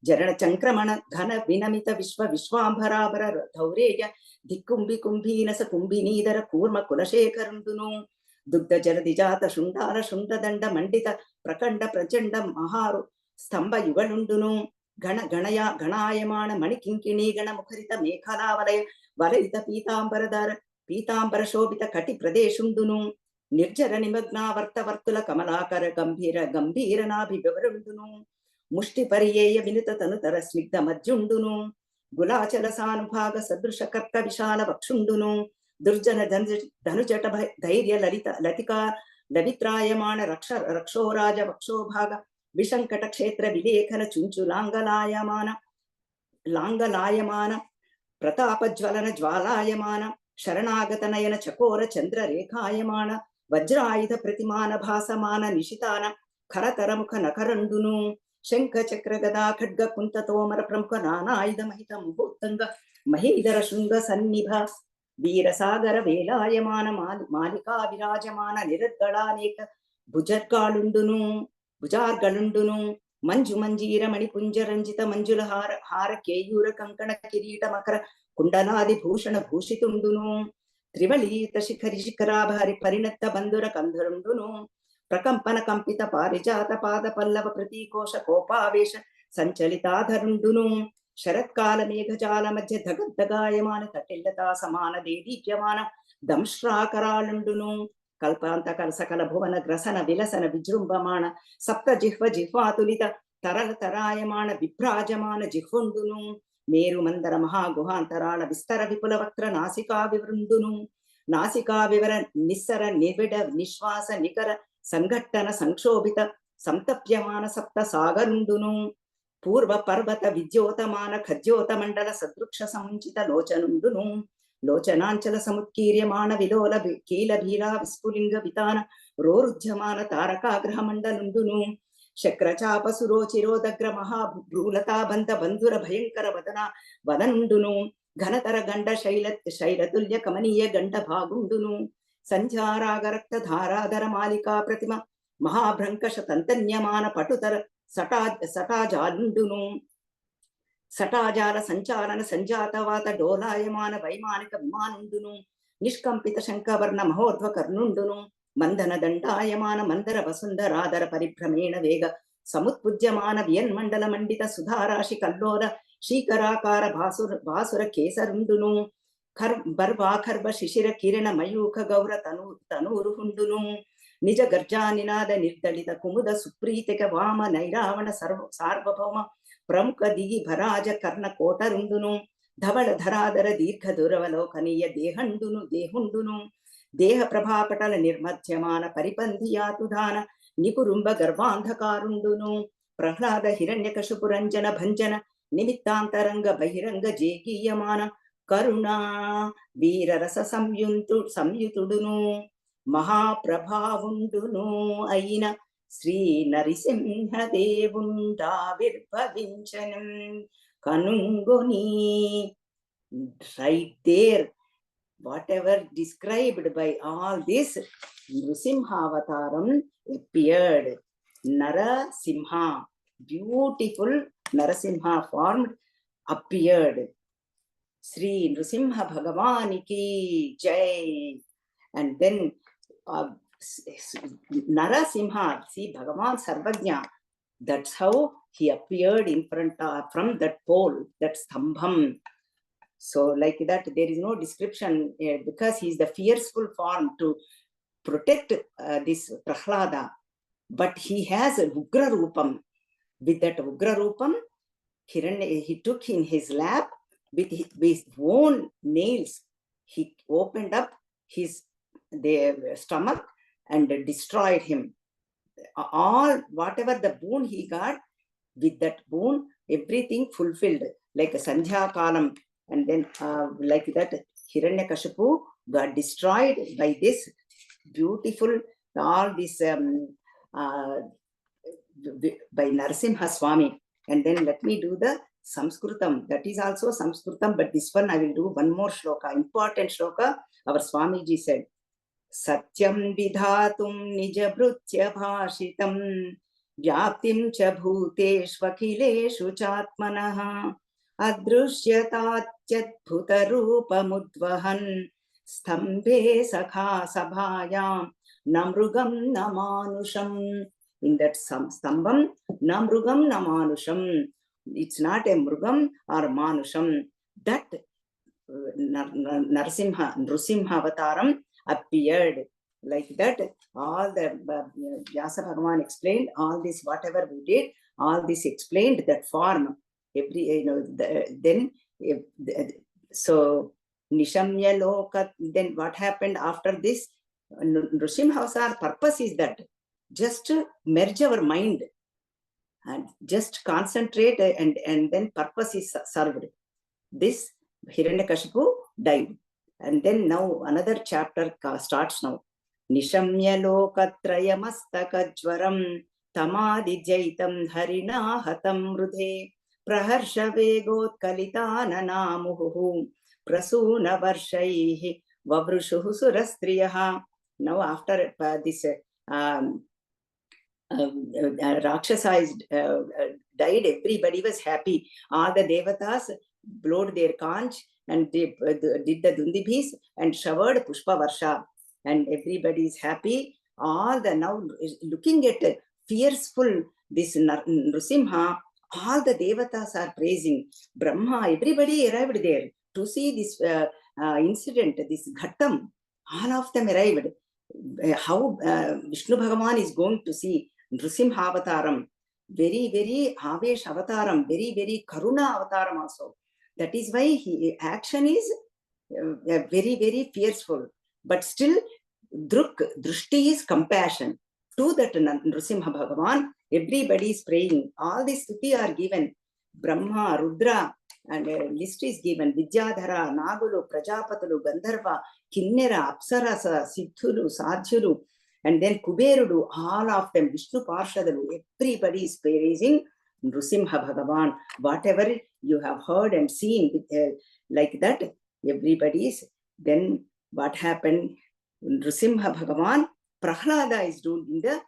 జరణ చంక్రమణ ఘన వినమిత విశ్వాంబరాభర ధౌరేయ దిక్కుంభి కుంభీనస కుంభినీధర కూర్మ కులశేఖరుండును దుగ్ధ జలదిజాత శుండాల శుండదండ మండిత ప్రకండ ప్రచండ మహారు స్తంభ యుగలుండును గణాయమాణ మణికింకిణీ గణ ముఖరిత మేఖలావలయ వలయిత పీతాంబర శోభిత కటి ప్రదేశుండును నిర్జర నిమగ్నావర్తవర్తుల కమలాకర గంభీర నాభివరుండును ముష్టి పరియేయ వినుత తనుతర స్నిగ్ధ మధ్యుండును గులాచల సానుభాగ సదృశ కర్క విశాల వక్షుండును దుర్జన ధనుజట ధైర్య లతికా లవిత్రాయమాణ రక్షోరాజ వక్షోభాగ విశంకట క్షేత్ర విలేఖన చుంచు లాంగలాయమాన ప్రతాపజ్వలన జ్వాలాయమాన శరణాగత నయన చకోర చంద్ర రేఖాయమాన వజ్రాయుధ ప్రతిమాన భాసమాన నిశితాన ఖరతరముఖ నకరండును శంఖ చక్ర గదా ఖడ్గ కుంత తోమర ప్రముఖ నానాయుధ మహిత ముహూర్తంగ మహేధర శృంగ సన్నిభ వీరసాగర వేలాయమాన మాలికా విరాజమాన నిరద్గళానేక భుజార్గళుండును మంజు మంజీర మణిపుంజరంజిత మంజుల హార కేయూర కంకణ కిరీట మకర కుండలాది భూషణ భూషితుండును త్రివళీత శిఖరాభారి పరిణత బంధుర కంధరుండును ప్రకంపన కంపిత పారిజాత పాద పల్లవ ప్రతీకోశ కోపావేశ సంచలితాధరుండును శరత్కాల మేఘజాల మధ్య ధగద్దగాయమాన తటిల్లతా సమాన దేదీప్యమాన దంశ్రాకరాళుండును కల్పాంత కలసకల భువన గ్రసన విలసన విజృంభమాణ సప్త జిహ్వాతులిత తరల తరాయమాణ విభ్రాజమాన జిహ్వుండును మేరు మందర మహాగుహాంతరాళ విస్తర విపుల వక్ర నాసికా వివృండును నాసికా వివర నిస్సర నివిడ నిశ్వాస నికర సంఘట్టన సంక్షోభిత సంతప్యమాన సప్త సాగరుండును పూర్వ పర్వత విద్యోతమాన ఖద్యోత మండల సదృక్ష సముంచిత లోచనుండును లోచనాంచల సముత్కీర్యమాణ విలోల కీల భీలా విస్ఫులింగ వితాన రోరుధ్యమాన తారకాగ్రహ మండలుండును శక్రచాప సురోచిరోదగ్ర మహాభ్రూలతాబంధ బంధుర భయంకర వదనుండును ఘనతర గండ శైలతుల్య కమనీయ గండ భాగుండును సంధ్యారాగరక్త ధారాధర మాలికా ప్రతిమ మహాభ్రంకష తంతన్యమాన పటుతర సటాజాలుండును సటాజాల సంచాలన సంజాతవాత డోలాయమాన వైమానిక విమానుండును నిష్కంపిత శంఖవర్ణ మహోర్ధ్వ కర్ణుండును మందన దండాయమాన మందర వసుంధరాధర పరిభ్రమేణ వేగ సముత్పుజ్యమాన వియన్మండల మండిత సుధారాశి కల్లోల శీకరాకార భాసుర కేసరుండును బర్వాఖర్వ శిశిర కిరణ మయూఖ గౌర తనూరుహుండును నిజ గర్జా నినాద నిర్దళిత కుముద సుప్రీతిక వామ నైరావణ సార్వభౌమ ప్రముఖ దిగి భరాజ కర్ణ కోటరుండును ధవళ ధరాధర దీర్ఘ దురవలోకనీయ దేహుండును దేహ ప్రభాపటల నిర్మధ్యమాన పరిపంధియాతుధాన Nikurumba Garbandhakarundunu, Prahlada Hiranyakashipuranjana Bhanjana, Nimittantaranga Bahiranga Jekiyamana, Karuna, Veera Rasa Samyutudunu, Mahaprabhavundunu, Aina, Sri Narisimha Devunda Virpavinchanam, Kanungoni. Right there, whatever described by all this, Nrsimhavataram appeared. Narasimha, beautiful Narasimha formed, appeared. Sri Nrsimha Bhagavani ki Jai. And then Narasimha, see Bhagavan Sarvajna, that's how he appeared in front from that pole, that stambham. So like that, there is no description because he is the fearful form to protect this Prahlada. But he has a Ugra Rupam. With that Ugra Rupam, he took in his lap with his own nails. He opened up his stomach and destroyed him. All, whatever the boon he got, with that boon, everything fulfilled, like a Sandhya Kalam. And then like that, Hiranyakashipu got destroyed by this beautiful, all this by Narasimha Swami. And then let me do the Sanskritam. That is also Sanskritam, but this one I will do one more shloka, important shloka. Our Swamiji said, Satyam vidhatum nijabhrutya bhashitam Vyaptim cha bhuteshvakileshu chatmanaha Adrushyatatyaddbhutarupamudvahan Stambhe sakha sabhayam Namrugam namanusham. In that stambam, Namrugam namanusham. It's not a mrugam or manusham. That Nrsimha Avataram appeared. Like that, all the Vyasa Bhagavan explained all this, whatever we did, all this explained that form. Every, then, so Nishamya Loka, then what happened after this? Nrsimha purpose is that just merge our mind and just concentrate, and then purpose is served. This Hiranyakashipu died. And then now another chapter starts now. Nishamya lokatrayamastaka tamadi jaitam harina hatam rudhe praharsha vegot kalitana muhu prasuna varshaihi vavrushuhu surastriyaha. Now after this Rakshasa is died, everybody was happy. All the devatas blowed their conch and they did the dundibis and showered pushpa varsha, and everybody is happy. All the now looking at fearful this Nrsimha, all the devatas are praising Brahma. Everybody arrived there to see this incident, this ghattam. All of them arrived. How Vishnu Bhagavan is going to see Nrsimha Avataram, very, very Avesh Avataram, very, very Karuna Avataram also. That is why action is very, very fearful. But still, Drushti is compassion. To that Nrsimha Bhagavan, everybody is praying. All these stuti are given. Brahma, Rudra, and a list is given. Vidyadhara, Nagulu, Prajapatulu, Gandharva, Kinnera, Apsarasa, Siddhulu, Sadhyulu, and then Kuberudu, all of them, Vishnu Parshadalu, everybody is praising Nrsimha Bhagavan. Whatever you have heard and seen, like that, everybody is. Then what happened? Nrsimha Bhagavan, Prahlada is doing the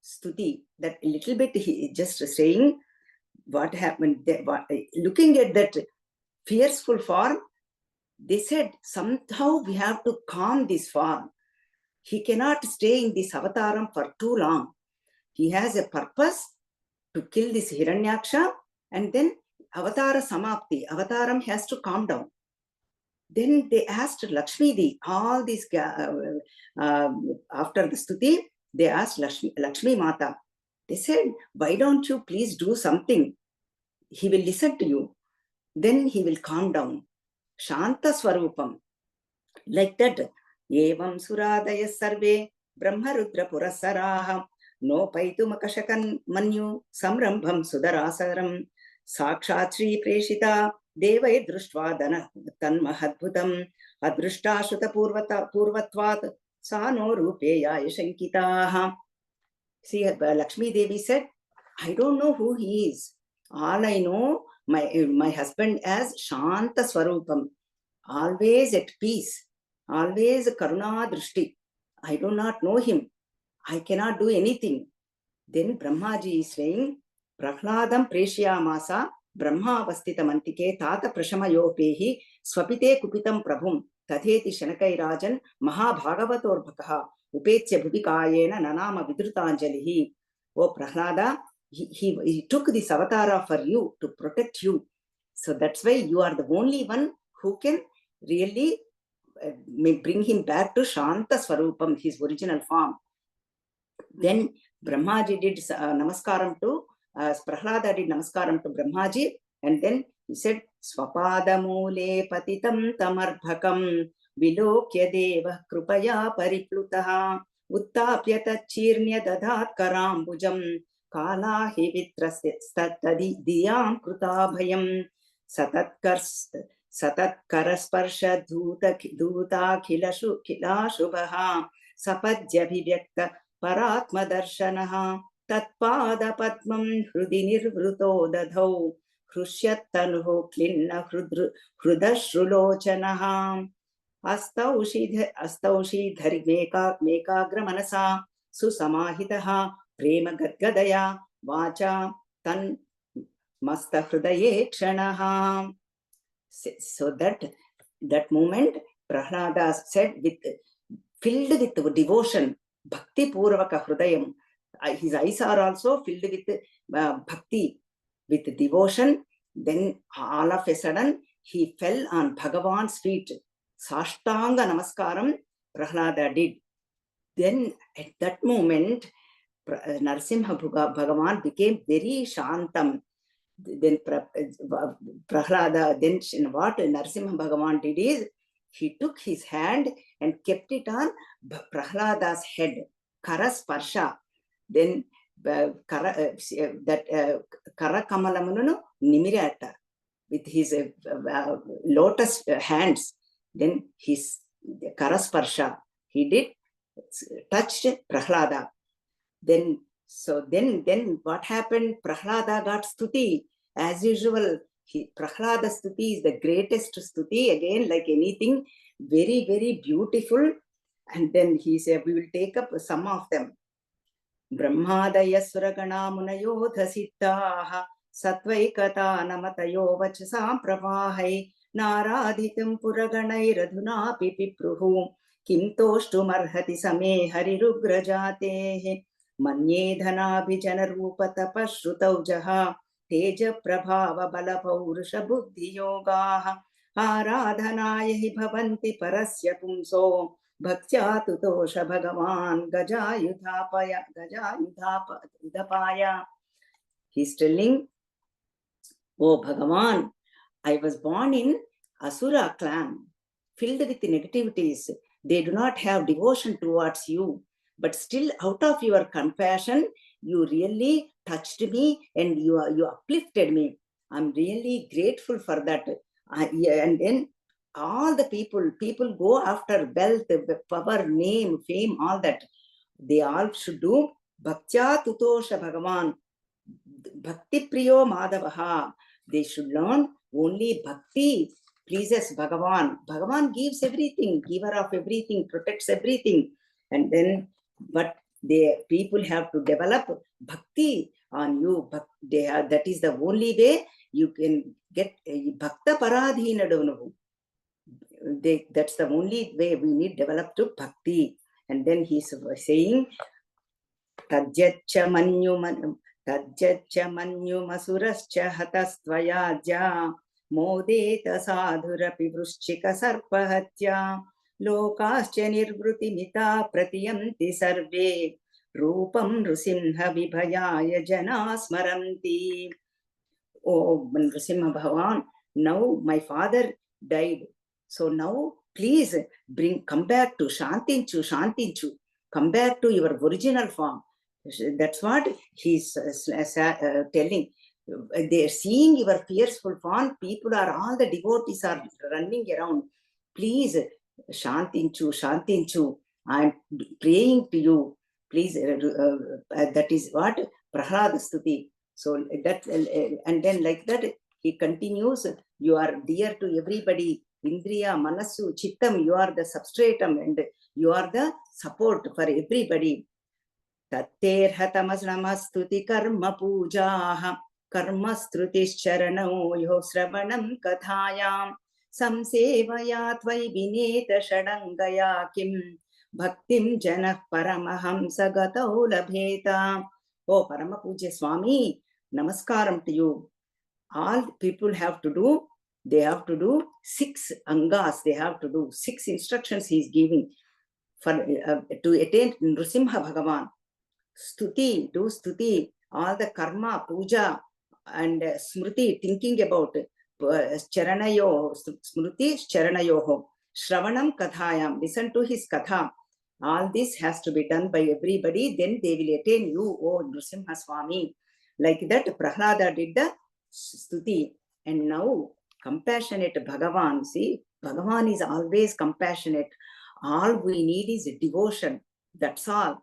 stuti. That little bit he just saying what happened. Looking at that fearful form, they said somehow we have to calm this form. He cannot stay in this avataram for too long. He has a purpose to kill this Hiranyaksha, and then avatara samapti. Avataram has to calm down. Then they asked Lakshmi Di, all these, after the stuti, they asked Lakshmi Mata. They said, why don't you please do something? He will listen to you. Then he will calm down. Shanta Swarupam. Like that. Evam Suradaya Sarve Brahma Rudra Purasaraha no Paitumakashakan Manyu Samrambham Sudarasaram Sakshat Sri Preshita Devai Drushtvadana Tanmahadbhutam Adrushta Shuta Purvatvat Sano Rupeya Yashankitaha. See, Lakshmi Devi said, I don't know who he is. All I know, my husband as Shanta Swarupam, always at peace, always Karuna Drishti. I do not know him. I cannot do anything. Then Brahmaji is saying, Prahladam Preshyamasa Brahma Vastita Mantike Tata Prashamayopehi Swapite Kupitam Prabhum Tatheti Shanakai Rajan Maha Bhagavator Bhakaha Upetya Bhubikayena Nanama Vidrutanjalihi. Oh Prahlada, he took this avatar for you to protect you. So that's why you are the only one who can really bring him back to Shanta Swarupam, his original form. Then Brahmaji did namaskaram to, Prahlada did namaskaram to Brahmaji, and then he said, Swapada mule patitam tamarbhakam vilokya deva krupaya pariplutaha uttapya tachirnya dadat karambujam kala hi vitrastadi diyam krutabhayam satat karasparsha dhuta khila shubha sapadjabhivyakta Paratmadarshanaha Tatpada Padmam Hrudi Nirvruto Dadhau Hrushyattanuho Klinna Hrudashrulochanaha Astaushi Dharimeka Mekagramanasa Susamahitaha Prema Gadgadaya Vacha Tan Masta Hrudaye Kshanaha. So that moment Prahlada said, filled with devotion, Bhakti Purvaka Hrudayam. His eyes are also filled with bhakti, with devotion. Then all of a sudden, he fell on Bhagavan's feet. Sashtanga Namaskaram Prahlada did. Then at that moment, Narsimha Bhagavan became very Shantam. Then Prahlada, then what Narsimha Bhagavan did is, he took his hand and kept it on Prahlada's head, Karasparsha. Then Karakamalamunu Nimirata, with his lotus hands. Then his Karasparsha, he did touched Prahlada. Then what happened? Prahlada got stuti. As usual, Prahlada stuti is the greatest stuti, again, like anything, very, very beautiful. And then he said, we will take up some of them. Brahmadaya suragana munayodha siddhaha satvaikata namatayo vachasam pravahai naradhitam puraganai radhuna pipipruhu kim toshtumarhati same harirugrajatehe manye dhanabhijana rupatapashrutaujaha teja prabhava bala paurusha buddhi yogaha आराधनाय हि भवन्ति परस्य पुंसो भक्त्या तुतोष भगवान् गजायुधापाय. He's telling, oh Bhagavan, I was born in Asura clan, filled with negativities. They do not have devotion towards you, but still out of your compassion, you really touched me and you uplifted me. I'm really grateful for that. And then all the people go after wealth, power, name, fame, all that. They all should do Bhaktya Tutosha Bhagavan, Bhakti Priyo Madhavaha. They should learn only Bhakti pleases Bhagavan. Bhagavan gives everything, giver of everything, protects everything. And then, but people have to develop Bhakti on you. That is the only way you can get Bhakta Paradhina. That's the only way we need developed to Bhakti. And then he's saying, Tajyacha manyu masurascha hatastvaya modeta sadhurapi vrushchika sarpahatya lokascha nirvruti mita pratiyanti sarve rupam nrusimha vibhayaya jana smaranti. Oh, Nrusimha Bhagavan, now my father died. So now please come back to Shantinchu, come back to your original form. That's what he's telling. They're seeing your fearful form. People are, all the devotees are running around. Please, Shantinchu, I'm praying to you. Please, that is what Prahlada Stuti. So that, and then like that, he continues, you are dear to everybody. Indriya, Manasu, Chittam, you are the substratum and you are the support for everybody. तत्तेर्हतमस्नमस्तुति कर्म पूजाः कर्मस्तुतिश्चरणो यो श्रवणं कथायां संसेवया त्वयि विनेत षडङ्गया किं भक्तिं जनः परमहंस गतौ लभेत. Oh, Parama Puja Swami, Namaskaram to you. All people have to do, they have to do 6 angas, they have to do 6 instructions he is giving for to attain Nrsimha Bhagavan. Stuti, do stuti, all the karma, puja, and smriti, thinking about charanayo, smriti, charanayoho, shravanam kathayam, listen to his katha. All this has to be done by everybody, then they will attain you, O Nrsimha Swami. Like that, Prahlada did the stuti. And now, compassionate Bhagavan, see, Bhagavan is always compassionate. All we need is devotion. That's all.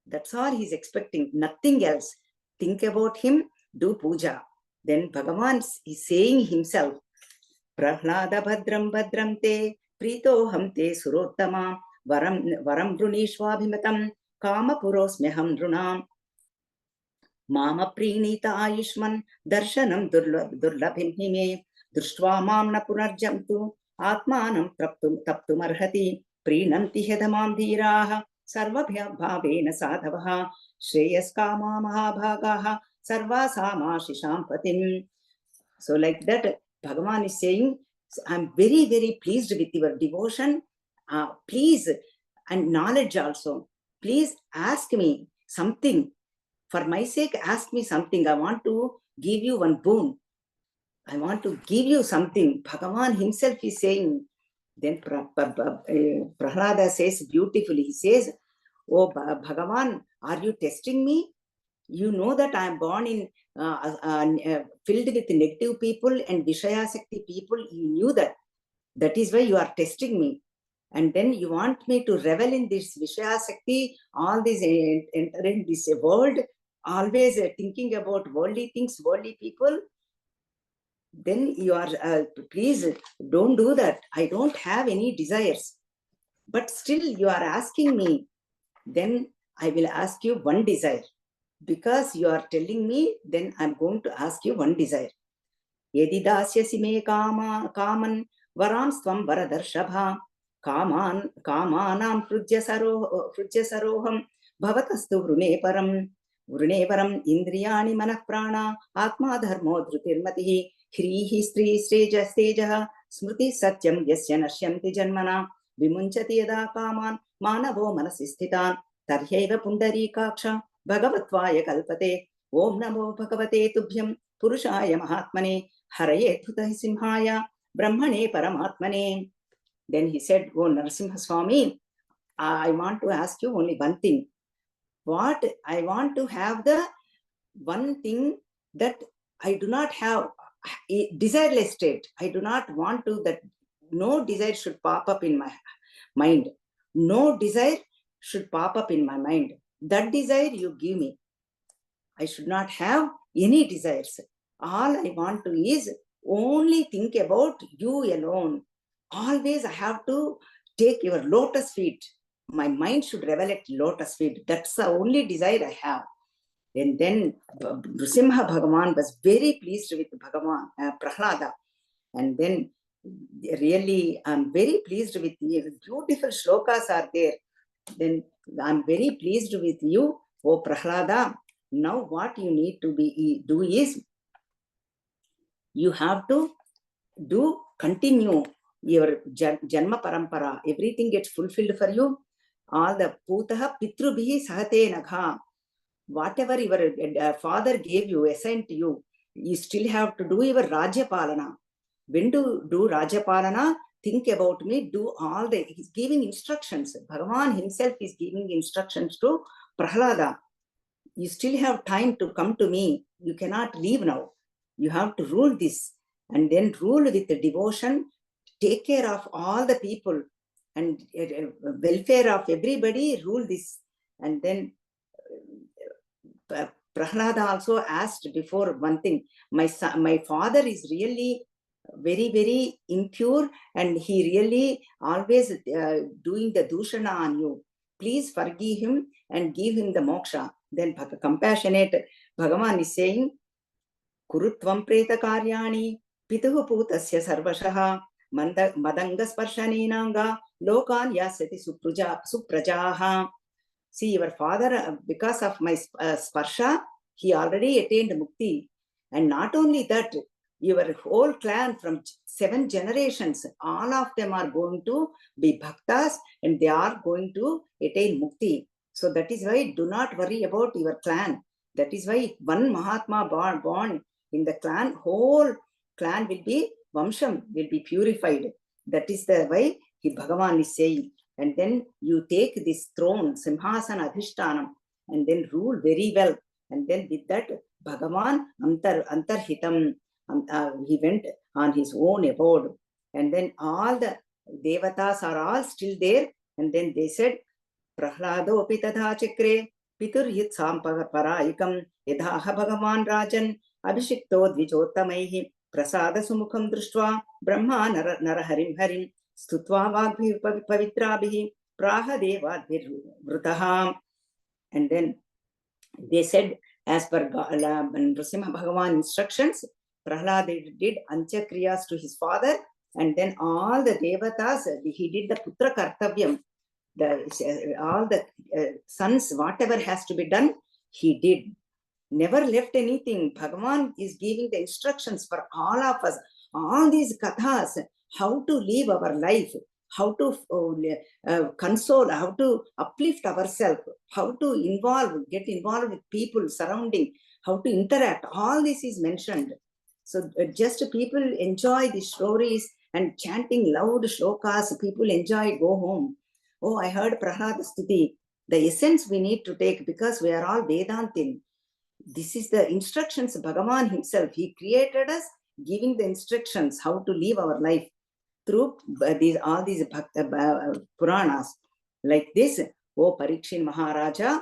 That's all he's expecting, nothing else. Think about him, do puja. Then Bhagavan is saying himself, Prahlada Bhadram Bhadram Te, Pritoham Te Surottama, Varam Brunishwabhimatam, Kama Purosmeham Drunam, Mama Prinita Ayushman, Darshanam Durlabhim Hime, Drushva Mamna Punarjamtu, Atmanam Taptum Arhati, Prinanti Hedamam Dhiraha, Sarvabhya Bhavena Sadhavaha, Shreyas-kama Mahabhagaha, Sarvasama Shishampatim. So like that, Bhagavan is saying, I'm very, very pleased with your devotion. Please, and knowledge also. Please ask me something. For my sake, ask me something. I want to give you one boon. I want to give you something. Bhagavan himself is saying. Then Prahlada says beautifully, he says, oh Bhagavan, are you testing me? You know that I am born in filled with negative people and Vishayasakti people. You knew that. That is why you are testing me. And then you want me to revel in this Vishayasakti, all this, enter in this world, always thinking about worldly things, worldly people. Then you are, please don't do that. I don't have any desires. But still you are asking me. Then I will ask you one desire. Because you are telling me, then I'm going to ask you one desire. Yedi dasyasi me kaman varam stvam varadarshabha kamanam prujyasaroham bhavatastu vruneparam indriyani manah prana atma dharmo dhrutirmatihi Hrihi stri steja smriti satyam yasya nashyamti janmana vimunchati yada kaman manavo manasisthitan tarhyaiva pundarikaksha Bhagavattvaya kalpate Om Namo Bhagavate Tubhyam Purushaya Mahatmane Haraye Thutahi Simhaya Brahmane Paramatmane. Then he said, Oh Narasimha Swami, I want to ask you only one thing. What I want to have the one thing that I do not have a desireless state. I do not want to that no desire should pop up in my mind. No desire should pop up in my mind. That desire you give me. I should not have any desires. All I want to is only think about you alone. Always I have to take your lotus feet. My mind should revel at lotus feet. That's the only desire I have. And then Nrsimha Bhagavan was very pleased with Bhagavan, Prahlada. And then really, I'm very pleased with you. Beautiful shlokas are there. Then I'm very pleased with you, oh Prahlada. Now what you need to do is, you have to continue your Janma Parampara. Everything gets fulfilled for you. All the Putaha Pitrubhi Sahate Nagha. Whatever your father gave you, assigned to you, you still have to do your Rajapalana. When to do Rajapalana, think about me, do all the, he's giving instructions. Bhagavan himself is giving instructions to Prahlada. you still have time to come to me. You cannot leave now. You have to rule this, and then rule with the devotion, take care of all the people, and welfare of everybody, rule this. And then Prahlada also asked before one thing, my father is really very, very impure, and he really always doing the dushana on you. Please forgive him and give him the moksha. Then compassionate Bhagavan is saying, Kurutvam preta karyani pituhu putasya sarvashaha madanga sparshanenanga lokan yasati suprajaha. See, your father, because of my sparsha, he already attained mukti. And not only that, your whole clan from 7 generations, all of them are going to be bhaktas, and they are going to attain mukti. So that is why do not worry about your clan. That is why one Mahatma born in the clan, whole clan will be, Vamsham will be purified. That is the way Bhagavan is saying. And then you take this throne, Simhasana Adhishtanam, and then rule very well. And then with that, Bhagavan Antarhitam, he went on his own abode. And then all the Devatas are all still there. And then they said, Prahlado Pitadha Chakre, Pitur Yit Samparaikam, Yadhaha Bhagavan Rajan, Abhishikto Dvijotamaihi, Prasada Sumukham Društva, Brahma Naraharim Harim, Stutva Vagbhi Pavitrabhi, Praha Devadbhir Vrutaham. And then they said, as per Nrsimha Bhagavan instructions, Prahlad did Anchakriyas to his father, and then all the Devatas, he did the Putra Kartavyam. All the sons, whatever has to be done, he did. Never left anything. Bhagavan is giving the instructions for all of us. All these kathas, how to live our life, how to console, how to uplift ourselves, how to get involved with people surrounding, how to interact. All this is mentioned. So just people enjoy the stories and chanting loud shlokas. People enjoy, go home. Oh, I heard Prahlada Stuti. The essence we need to take, because we are all Vedantin. This is the instructions Bhagavan himself. He created us, giving the instructions how to live our life through all these Puranas. Like this, oh Parikshin Maharaja,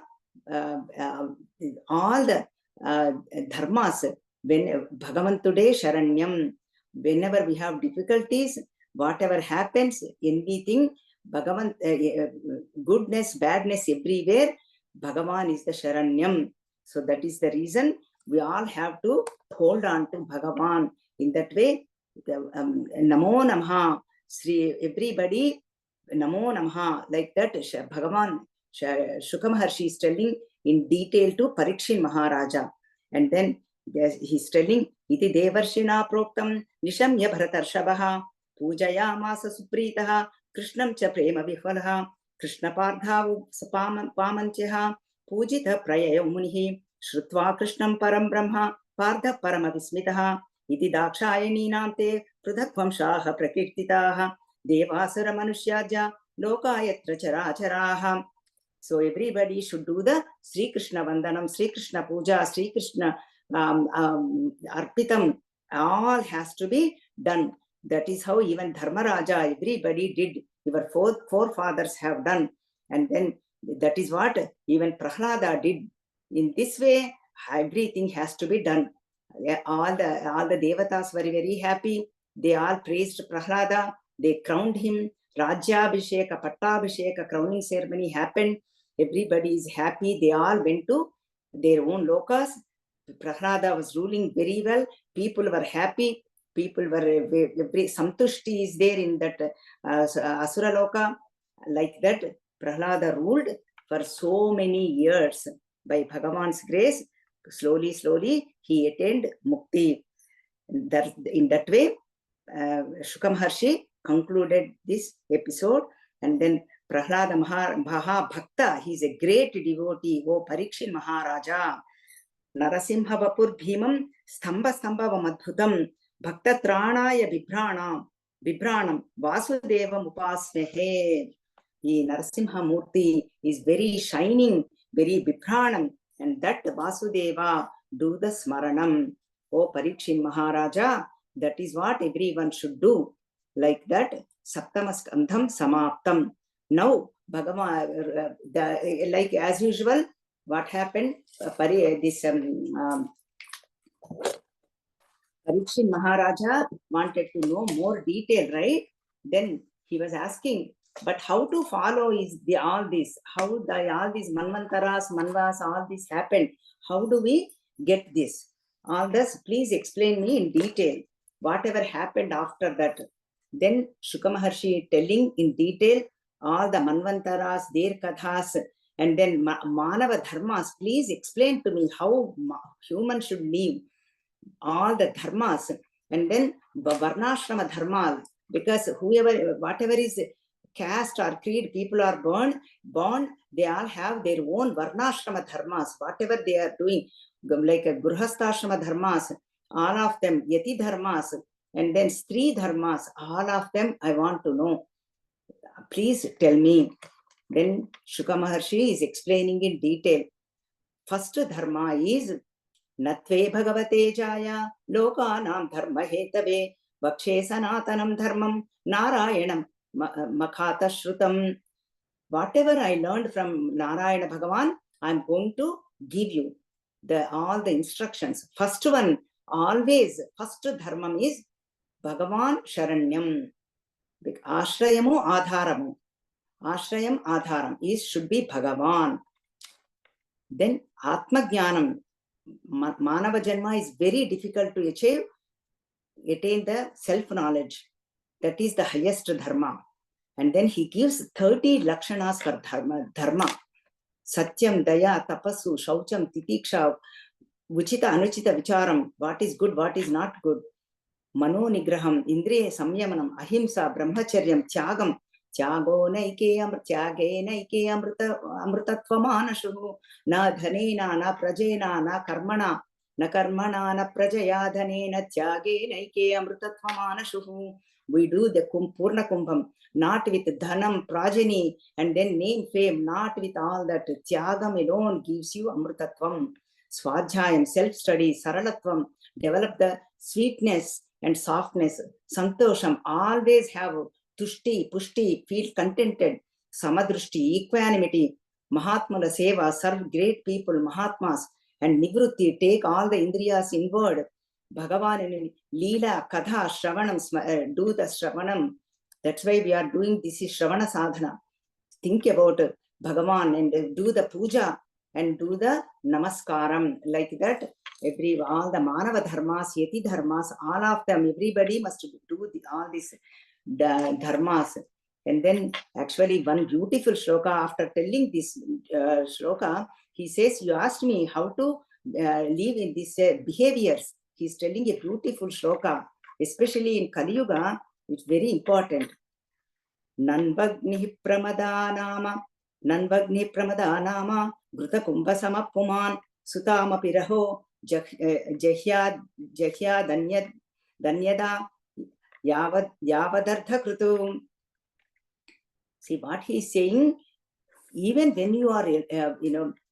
all the dharmas, when Bhagavan today, Sharanyam, whenever we have difficulties, whatever happens, anything, Bhagavan, goodness, badness, everywhere, Bhagavan is the Sharanyam. So that is the reason we all have to hold on to Bhagavan. In that way, Namo Namaha, Sri, everybody, Namo Namaha, like that, Bhagavan, Shuka Maharshi is telling in detail to Parikshin Maharaja. And then he's telling, Iti Devarshina Proktam, Nishamya Bharatarshabaha, Pujayamasa Supritaha, Krishnam cha Prema Vihvalaha, Krishna Pardhavu Pamanchaha, Pujita Prayaya Munihi, Shrutva Krishnam Param Brahma, Pardha Parama Vismitaha, Iti Dakshayani Nante, Prudhakvamshaha Prakirtitaha, Devasara Manushyaja, Lokayatra Characharaha. So everybody should do the Sri Krishna Vandanam, Sri Krishna Puja, Sri Krishna Arpitam, all has to be done. That is how even Dharmaraja, everybody did, your forefathers have done. And then that is what even Prahlada did. In this way, everything has to be done. All the Devatas were very happy. They all praised Prahlada. They crowned him. Rajyabhisheka, Pattabhisheka, crowning ceremony happened. Everybody is happy. They all went to their own lokas. Prahlada was ruling very well. People were happy. People were very santushti is there in that Asura Loka. Like that, Prahlada ruled for so many years. By Bhagavan's grace, slowly, he attained mukti. In that way, Shuka Maharshi concluded this episode. And then Prahlada Maha Bhakta, he is a great devotee. Oh Parikshin Maharaja, Narasimha Vapur Bhimam Stamba Madhutam Bhakta Tranaya Vibranam Vasudevam Upasmehe. The Narasimha Murti is very shining, very Vibranam. And that Vasudeva, do the Smaranam. Oh Parikshit Maharaja, that is what everyone should do. Like that, Saptamaskandham Samaptam. Now, Bhagavan, like as usual, what happened? This Parikshit Maharaja wanted to know more detail, right? Then he was asking, but how to follow is all this? How all these manvantaras, manvas, all this happened? How do we get this? All this, please explain me in detail. Whatever happened after that. Then Shuka Maharshi telling in detail all the manvantaras, their kathas, and then Manava dharmas. Please explain to me how human should live, all the dharmas, and then varnashrama dharma, because whatever is caste or creed, people are born, they all have their own varnashrama dharmas, whatever they are doing, like a grihastha dharmas, all of them, yati dharmas, and then stri dharmas, all of them I want to know. Please tell me. Then Shuka Maharshi is explaining in detail. First dharma is Natve Bhagavate Jaya Lokanam Dharma Hetave Vakshe Sanatanam Dharmam Narayanam Makhata Shrutam. Whatever I learned from Narayana Bhagavan, I'm going to give you all the instructions. First one, always, first dharmam is Bhagavan Sharanyam. Ashrayamu Adharamu. Ashrayam Adharam should be Bhagavan. Then Atma Jnanam. Manava Janma is very difficult to attain the self-knowledge. That is the highest dharma. And then he gives 30 lakshanas for dharma. Satyam, Daya, Tapasu, Shaucham, Titiksha, Vichita, Anuchita, Vicharam. What is good, what is not good. Mano Nigraham, Indriya Samyamanam, Ahimsa, Brahmacharyam, Tyagam. Tyago naike amrutatvamanashu na dhanena na prajena na karmana na prajaya dhanena tyage naike amrutatvamanashu. We do the Purna Kumbham, not with dhanam, prajani, and then name, fame, not with all that. Tyagam alone gives you amrutatvam. Swadhyayam, self-study, saralatvam, develop the sweetness and softness. Santosham, always have Tushti, Pushti, feel contented. Samadrushti, equanimity. Mahatmala Seva, serve great people, Mahatmas. And Nivrutti, take all the Indriyas inward. Bhagavan in Leela, Katha, Shravanam, do the Shravanam. That's why we are doing this is Shravana Sadhana. Think about Bhagavan and do the puja and do the namaskaram. Like that, all the Manava dharmas, Yati dharmas, all of them, everybody must do all this dharmas. And then actually one beautiful shloka, after telling this shloka, he says, you asked me how to live in these behaviors. He's telling a beautiful shloka, especially in Kali Yuga, it's very important. Nanvagni pramadanama Gruta Kumbha Samapuman Sutama Piraho Jahya Danyada Yavadartha Krutum. See what he is saying. Even when you are,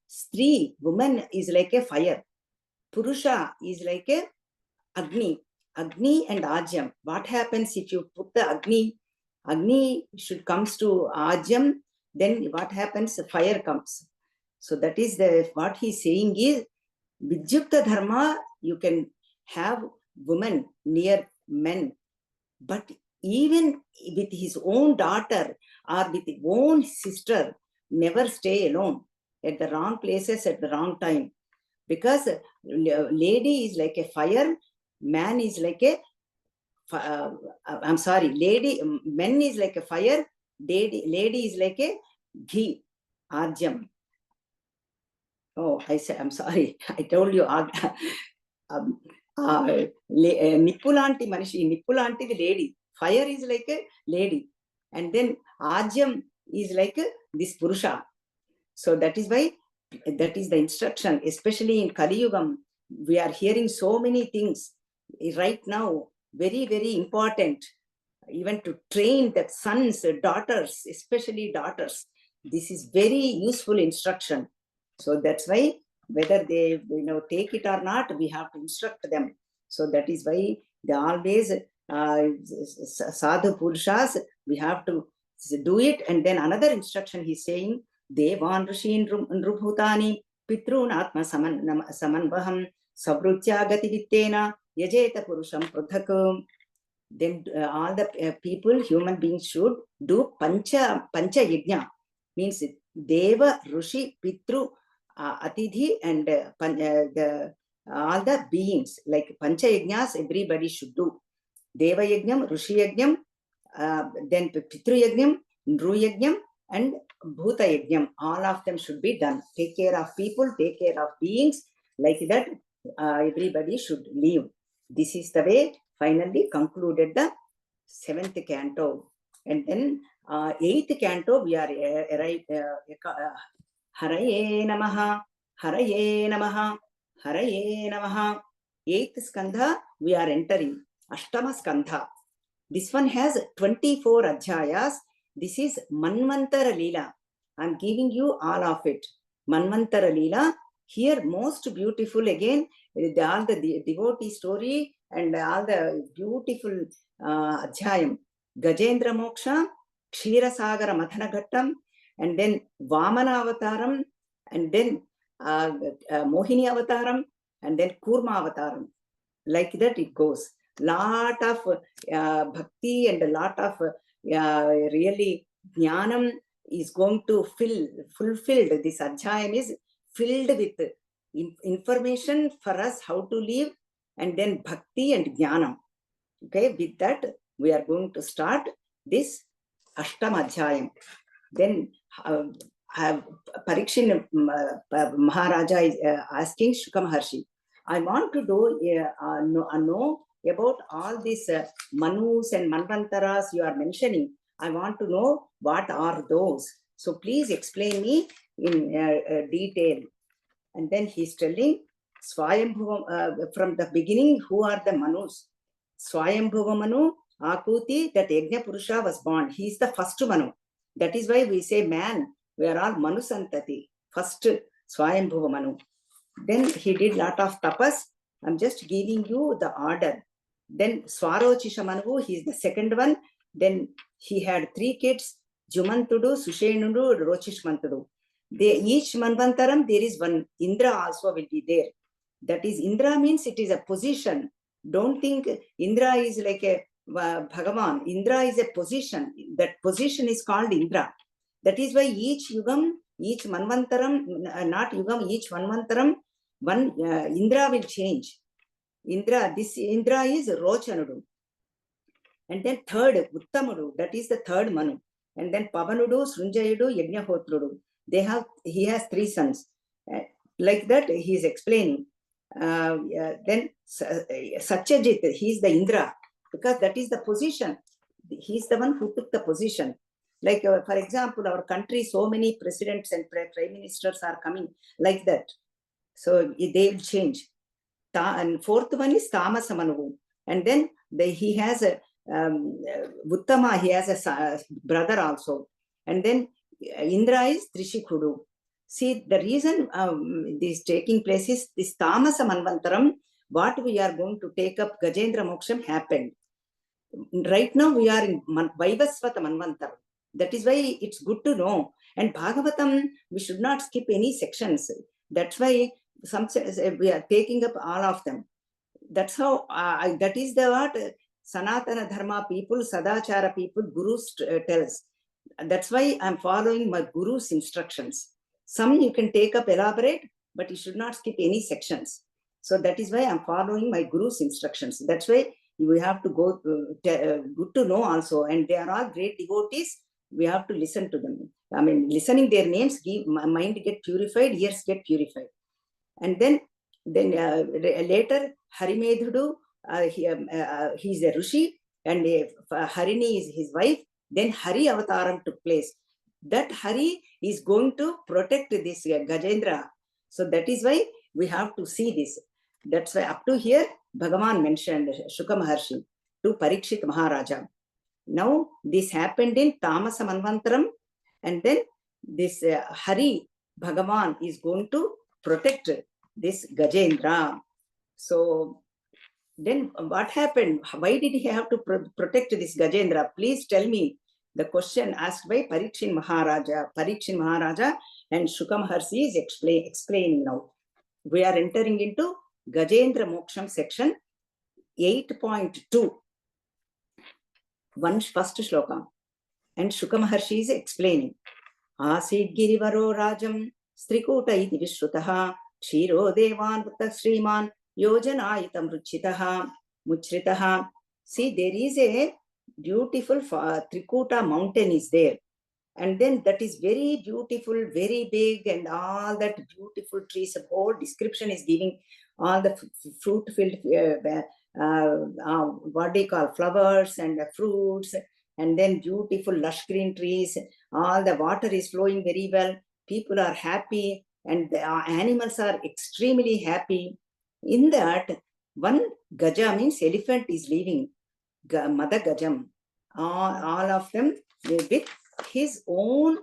Stree, woman is like a fire. Purusha is like a Agni and Ajam. What happens if you put the Agni should comes to Ajam, then what happens? Fire comes. So that is what he is saying is, Vidyukta Dharma, you can have women near men. But even with his own daughter or with his own sister, never stay alone at the wrong places at the wrong time. Because lady is like a fire, man is like a, men is like a fire, lady is like a ghee, Arjam. Oh, I'm sorry, I told you. Nippulanti Manishi, Nippulanti the lady. Fire is like a lady. And then Ajam is like this Purusha. So that is why, that is the instruction, especially in Kali Yugam. We are hearing so many things right now, very, very important, even to train the sons, daughters, especially daughters. This is very useful instruction. So that's why Whether they take it or not, we have to instruct them. So that is why they always sadhu purushas, we have to do it. And then another instruction he's saying, Devan Rishin Nrubhutani Pitrun Atma Samanvaham Savrutya Gati Vittena Yajeta Purusham Pruthakam. Then all the people, human beings, should do pancha yajna, means Deva, Rishi, Pitru, Atithi, and all the beings, like pancha yajnas, everybody should do. Deva yajnam, Rishi yajnam, then Pitru yajnam, Nru yajnam, and Bhuta yajnam. All of them should be done. Take care of people, take care of beings, like that. Everybody should live. This is the way finally concluded the 7th canto. And then 8th canto, we are arrived. Haraye Namaha, Haraye Namaha, Haraye Namaha. 8th skandha, we are entering. Ashtama skandha. This one has 24 adhyayas. This is Manvantara Leela. I am giving you all of it. Manvantara Leela. Here, most beautiful again, all the devotee story and all the beautiful adhyayam. Gajendra Moksha, Kshira Sagara Mathanaghattam, and then Vamana Avataram, and then Mohini Avataram, and then Kurma Avataram. Like that it goes. Lot of bhakti and a lot of really jnanam is going to fulfilled. This adhyayam is filled with information for us how to live, and then bhakti and jnanam. Okay, with that we are going to start this Ashtam Adhyayam. Then Parikshin Maharaja is asking Shuka Maharshi, I want to know about all these Manus and Manvantaras you are mentioning. I want to know what are those. So please explain me in detail. And then he's telling Swayambhuva, from the beginning, who are the Manus? Swayambhuva Manu, Akuti, that Yajna Purusha was born. He is the first Manu. That is why we say man. We are all Manu Santati. First Swayambhuva Manu. Then he did lot of tapas. I'm just giving you the order. Then Swarochisha Manu, he is the second one. Then he had 3 kids, Jumantudu, Sushenudu, Rochishmantudu. Each Manvantaram, there is one Indra also will be there. That is, Indra means it is a position. Don't think Indra is like a Bhagavan. Indra is a position. That position is called Indra. That is why each Yugam, each Manvantaram, not Yugam, each Manvantaram, one Indra will change. Indra, this Indra is Rochanudu. And then third, Uttamudu, that is the third Manu. And then Pavanudu, Srunjayudu, Yagnahotrudu. He has 3 sons. Like that, he is explaining. Then Satyajit, he is the Indra, because that is the position. He is the one who took the position. Like, for example, our country, so many presidents and prime ministers are coming like that. So they will change. And 4th one is Tamasa Manu. And then he has a Uttama, he has a brother also. And then Indra is Trishikudu. See, the reason this taking place is this Tamasa Manvantaram, what we are going to take up Gajendra Moksham happened. Right now we are in Vaivasvata Manvantaram. That is why it's good to know. And Bhagavatam, we should not skip any sections. That's why we are taking up all of them. That's how, that is the what Sanatana Dharma people, Sadachara people, Gurus tells. That's why I'm following my Guru's instructions. Some you can take up, elaborate, but you should not skip any sections. So that is why I'm following my Guru's instructions. That's why we have to go, good to know also. And they are all great devotees. We have to listen to them. I mean, listening their names, my mind get purified, ears get purified. And then later, Harimedhudu, he is a Rishi, and Harini is his wife. Then Hari Avataram took place. That Hari is going to protect this Gajendra. So that is why we have to see this. That's why up to here, Bhagavan mentioned Shuka Maharshi to Parikshit Maharaja. Now, this happened in Tamasa Manvantaram, and then this Hari Bhagavan is going to protect this Gajendra. So then what happened? Why did he have to protect this Gajendra? Please tell me. The question asked by Parikshit Maharaja. Parikshit Maharaja and Shuka Maharshi is explaining now. We are entering into Gajendra Moksham section 8.2. First shloka. And Shuka Maharshi is explaining. Asid Girivaro Rajam Strikuta iti Vishrutaha Kshiro Devan Vutta Sriman Yojanayitam Muchritaha. See, there is a beautiful Trikuta mountain is there. And then that is very beautiful, very big, and all that beautiful trees. The whole description is giving all the fruit-filled, what they call flowers and the fruits, and then beautiful lush green trees. All the water is flowing very well. People are happy, and the animals are extremely happy. In that, one Gaja means elephant is leaving, Mother Gajam. All of them with his own,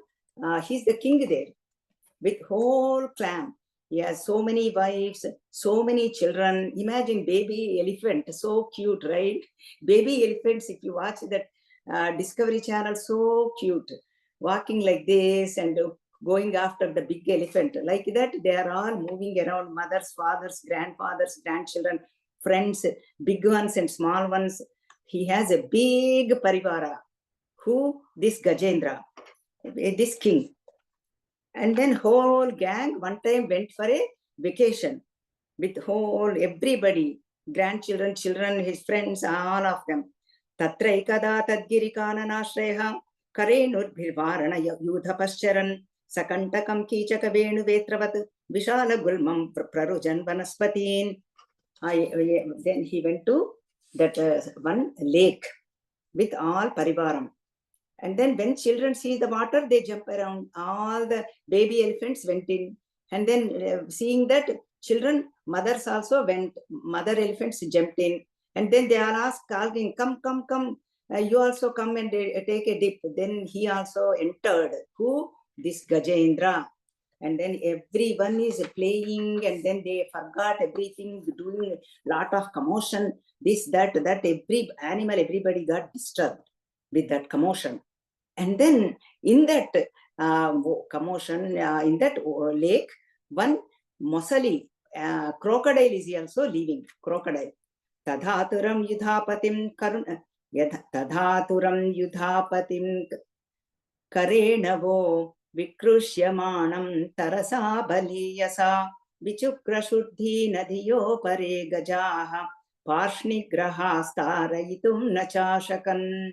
he's the king there, with whole clan. He has so many wives, so many children. Imagine baby elephant, so cute, right? Baby elephants, if you watch that Discovery Channel, so cute, walking like this and going after the big elephant. Like that, they are all moving around, mothers, fathers, grandfathers, grandchildren, friends, big ones and small ones. He has a big parivara. Who? This Gajendra, this king. And then whole gang one time went for a vacation with whole everybody, grandchildren, children, his friends, all of them. Tatra ekada tadgirikananashreha karenurvirvarana yudhapascharan sakantakam kichaka venu vetravat vishala gulmam prarujan vanaspatin. Then he went to that one lake with all parivaram. And then when children see the water, they jump around. All the baby elephants went in. And then seeing that, children, mothers also went. Mother elephants jumped in. And then they all asked, calling, come, come, come. You also come and take a dip. Then he also entered. Who? This Gajendra. And then everyone is playing, and then they forgot everything, doing a lot of commotion. This, that, every animal, everybody got disturbed with that commotion. And then in that commotion, in that lake, one Mosali, crocodile is also leaving. Crocodile. Tadhaturam yudhapatim karenavo vikrushyamanam tarasa baliyasa vichukrashuddhi nadiyo pare gajaha parshnigraha starayitum nachashakan.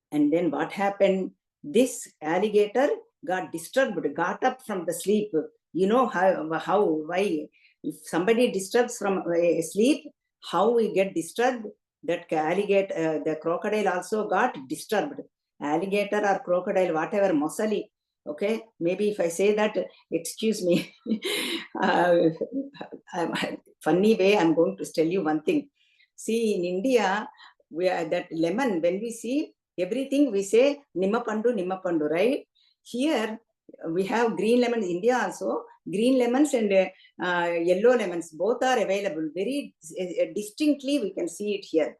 And then what happened? This alligator got disturbed, got up from the sleep. You know why? If somebody disturbs from sleep, how we get disturbed? That alligator, the crocodile also got disturbed. Alligator or crocodile, whatever, Mosali. Okay, maybe if I say that, excuse me. Funny way, I'm going to tell you one thing. See, in India, we are that lemon, when we see everything, we say nimmapandu, right? Here, we have green lemons. India also, green lemons and yellow lemons, both are available. Very distinctly, we can see it here.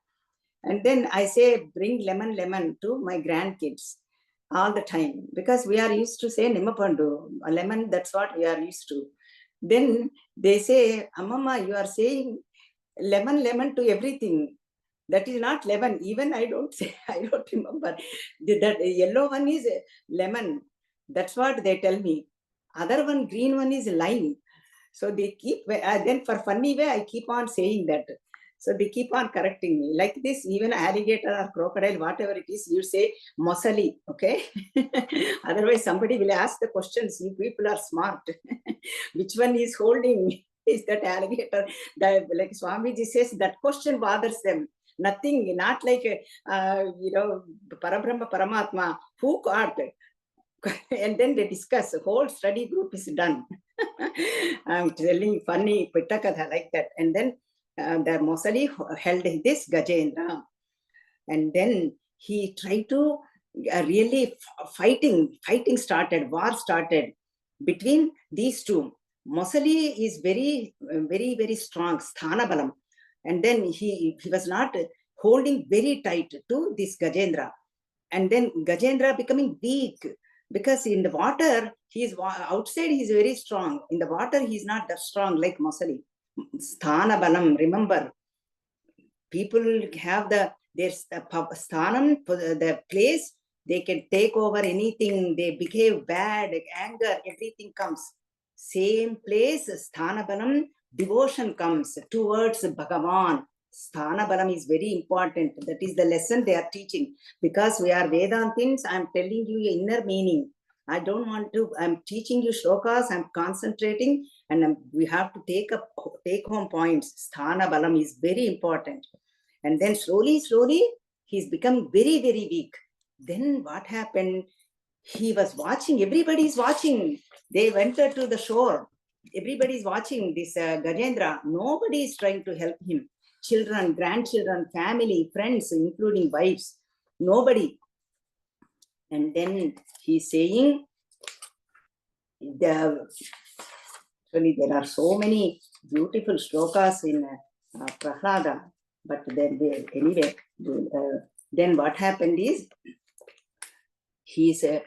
And then I say, bring lemon to my grandkids all the time, because we are used to say nimmapandu, a lemon, that's what we are used to. Then they say, Amama, you are saying lemon to everything. That is not lemon. Even I don't remember. That yellow one is lemon. That's what they tell me. Other one, green one is lime. So they keep, then for funny way, I keep on saying that. So they keep on correcting me. Like this, even alligator or crocodile, whatever it is, you say Mosali, okay? Otherwise, somebody will ask the questions. You people are smart. Which one is holding? Is that alligator? Like Swamiji says, that question bothers them. Nothing, not like, Parabrahma, Paramatma, who caught? And then they discuss, the whole study group is done. I'm telling funny Pittakatha like that. And then the Mosali held this Gajendra. And then he tried to really fighting started, war started. between these two. Mosali is very, very strong, sthana balam. And then he was not holding very tight to this Gajendra. And then Gajendra becoming weak, because in the water, outside he is very strong. In the water, he is not that strong like Mosali. Sthana balam, remember, people have their sthanam, the place, they can take over anything, they behave bad, anger, everything comes. Same place, sthana balam, devotion comes towards Bhagavan. Sthana balam is very important. That is the lesson they are teaching. Because we are Vedantins, I am telling you inner meaning. I don't want to, I'm teaching you shlokas, I'm concentrating, and we have to take home points. Sthana balam is very important. And then slowly, he's become very, very weak. Then what happened? He was watching, everybody is watching. They went to the shore. Everybody is watching this Gajendra. Nobody is trying to help him. Children, grandchildren, family, friends, including wives. Nobody. And then he's saying, actually there are so many beautiful shlokas in Prahlada. But then anyway, then what happened is, he said,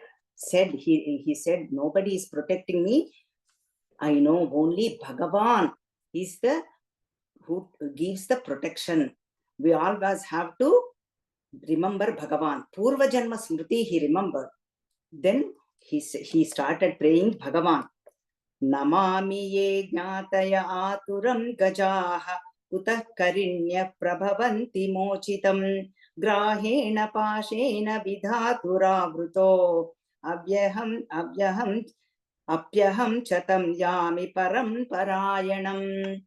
nobody is protecting me. I know only Bhagavan is the who gives the protection. We always have to remember Bhagavan. Purva Janma Smriti he remembered. Then he started praying Bhagavan. Namami ye jnataya aturam gajaha utah karinya prabhavanti mochitam grahena pashena vidhatura vruto avyaham chatam yami param parayanam.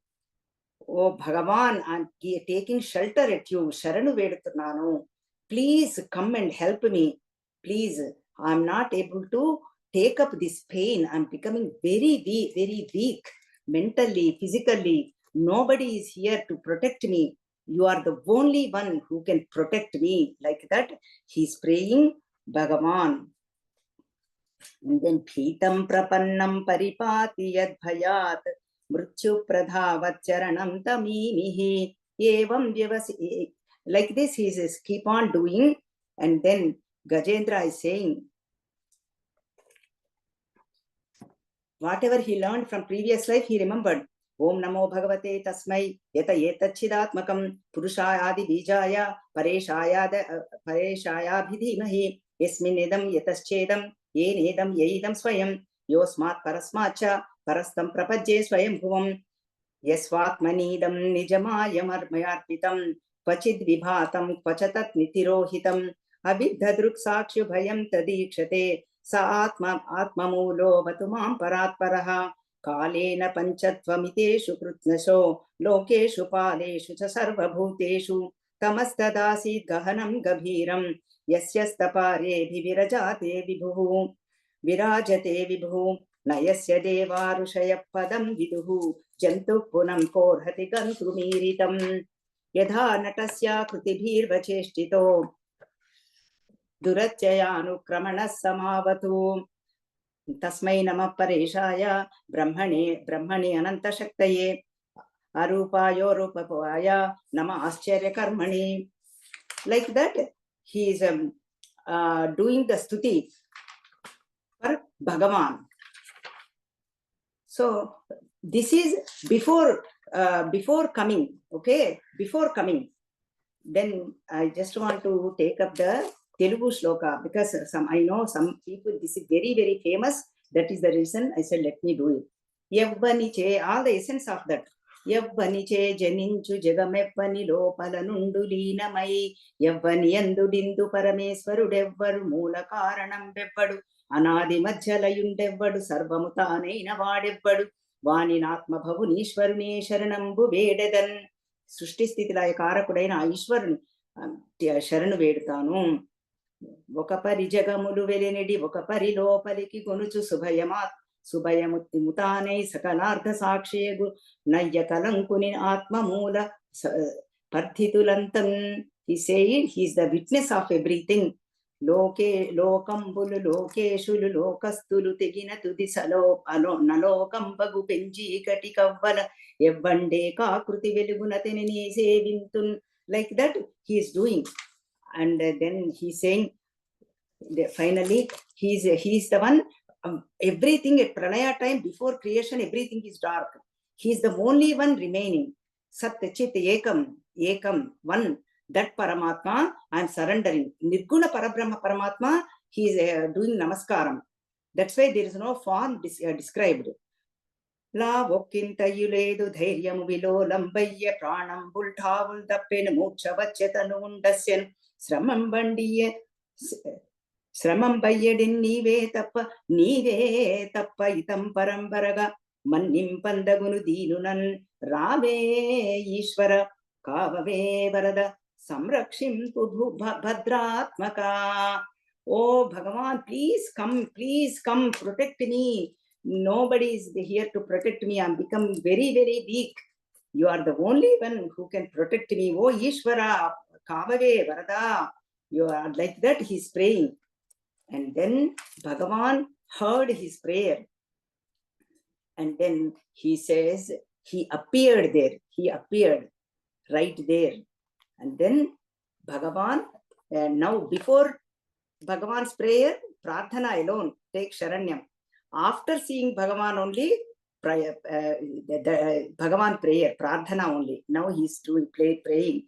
Oh Bhagavan, I'm taking shelter at you. Sharanu Vedutunanu. Please come and help me. Please, I'm not able to take up this pain. I'm becoming very weak, mentally, physically. Nobody is here to protect me. You are the only one who can protect me. Like that, he's praying Bhagavan. And then Phitam Prapannam Paripati Yad Bhayat Mrityu Pradhavat Charanam Tamimihi. Evam Vyavasi. Like this, he says, keep on doing. And then Gajendra is saying, whatever he learned from previous life, he remembered. Om Namo Bhagavate Tasmai Yata Yetachchidatmakam Purushayadi Bijaya Pareshaya Bhidhimahi Yasminidam Yataschedam Yenedam Yeidam Swayam Yosmat Parasmacha Parastam Prapajye Swayam Bhuvam Yasvatmanidam Nijamayam Armayarpitam Kvachid Vibhatam Kvachatat Nitirohitam Abhiddhadruk Sakshu Bhayam Tadikshate Sa Atmamulo Vatumam Paratparaha Kalena Panchatvamitishu Krutnasho Lokeshu Paleshu Cha Sarvabhuteshu Tamastadasid Gahanam Gabhiram Yasyastapare Vivirajate Vibhu Virajate Vibhu Nayasya Devarushaya Padam Viduhu Jantu Punam Korhati Gantrumiritam Yadha Natasya Krutibhirvacheshtito Durachayanu Samavatu Tasmai Nama Pareshaya Brahmani Ananta Shaktaye Arupayo Rupapaya Nama Ascharya Karmani. Like that, he is doing the stuti for Bhagavan. So this is before coming, okay? Before coming. Then I just want to take up the Telugu shloka, because I know some people, this is very famous. That is the reason I said, let me do it. Yavvaniche, all the essence of that. Yavvaniche janinchu jagameppani lopalanundu leenamai yavvaniyandu dindu paramesvarudevvaru moola karanam bevvadu anadi madhyalayundevvadu sarvamutaneina vaadevvadu vaninatma bhavunishvarune sharanambu vededan. సృష్టి స్థితి లయ కారకుడైన ఆ ఈశ్వరుని శరణు వేడుతాను. ఒక పరి జగములు వెలినిడి ఒక పరి లోపలికి కొనుచు శుభయముతానై సకలార్థ సాక్షియగు నయ్య కలంకుని ఆత్మమూల పర్థితులంతం. He said he is the witness of everything. లోకంబులు లోకేశులు లోకస్తులు తెగిన తుది నలోకంబగు పెంజీకటి కవ్వల ఎవ్వండే కాకృతి వెలుగున తెని సేవింతున్. Like that he is doing, and then he saying finally he is the one. Everything at pralaya time, before creation, everything is dark. He is the only one remaining. Sat Chit Ekam one. That Paramatma I am surrendering. Nirguna Parabrahma Paramatma, he is doing namaskaram. That's why there is no form described. La Vokintayuledu Dhairyamu Vilolambayya Pranam Bultavul Dappen Muchavachetanu Undasyan Sramam Bandiye Sramam Bayadin Nive Tappa Itam Parambaraga Mannim Pandagunu Dinunan Rave Ishvara Kavave Varada Samrakshim Pudhu Bhadratmaka. Oh Bhagavan, please come, protect me. Nobody is here to protect me. I'm becoming very, very weak. You are the only one who can protect me. Oh Ishvara, Kavave Varada. You are like that. He's praying. And then Bhagavan heard his prayer. And then he says, he appeared there. He appeared right there. And then Bhagavan, now before Bhagavan's prayer, Prarthana alone, take Sharanyam. After seeing Bhagavan only, Bhagavan prayer, Prarthana only. Now he is doing praying.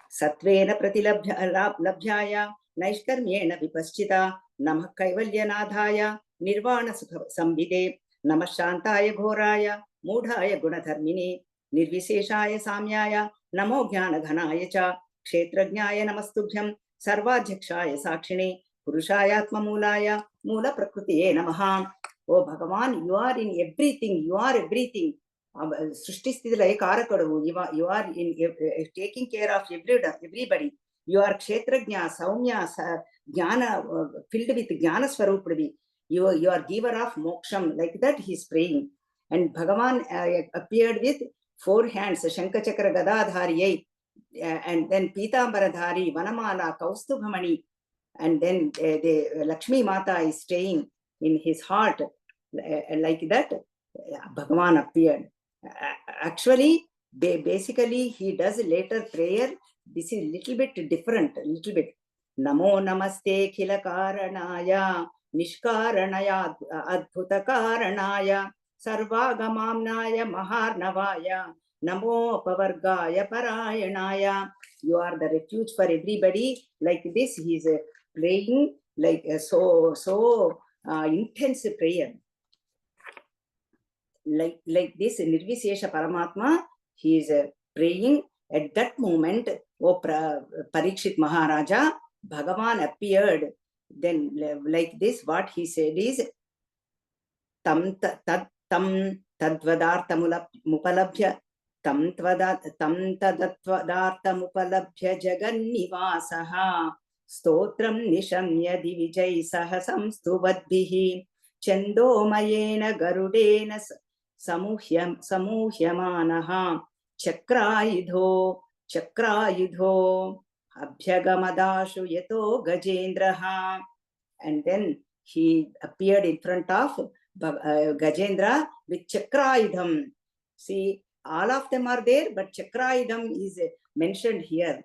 Satvena pratilabhyaya Naishkarmyena vipaschita Namah Kaivalyanadhaya Nirvana Sambhide Namah Shantaya Ghoraya Mudhaya Gunadharmini Nirviseshaya Samyaya Namo Jnana Ghanaya Cha Kshetrajnaya Namastubhyam Sarvadhyakshaya Sakshini Purushayatma Mulaya Mula Prakrutiye Namaha. Oh Bhagavan, you are in everything. You are everything. Srishtisthidila Karakadu. You are in taking care of everybody. You are Kshetrajna, Saumya, Jnana, filled with Jnana Swarupadi. You are giver of moksham. Like that he is praying. And Bhagavan appeared with 4 hands, Shankachakra Gadadhari, and then Pitambaradhari, Vanamala, Kaustubhamani. And then the Lakshmi Mata is staying in his heart. Like that, Bhagavan appeared. Actually, basically, he does later prayer. This is little bit different, little bit. Namo namaste khila karanaya nishkaranaya adbhuta karanaya sarvagamamnaya maharnavaya namo pavargaya parayanaya. You are the refuge for everybody. Like this, he is praying like so intense prayer. Like this, Nirvisesha Paramatma, he is praying. At that moment, oh Parikshit Maharaja, Bhagavan appeared. Then like this, what he said is, tam tadvadartamupalabhya tam tadatvadartamupalabhya jagannivasaha stotram nishamya divijay sahasam stuvadbhihi chandomayena garudena samuhyamanaha chakrayudho abhyagamadashu yato gajendraha. And then he appeared in front of Gajendra with Chakrayudham. See, all of them are there, but Chakrayudham is mentioned here.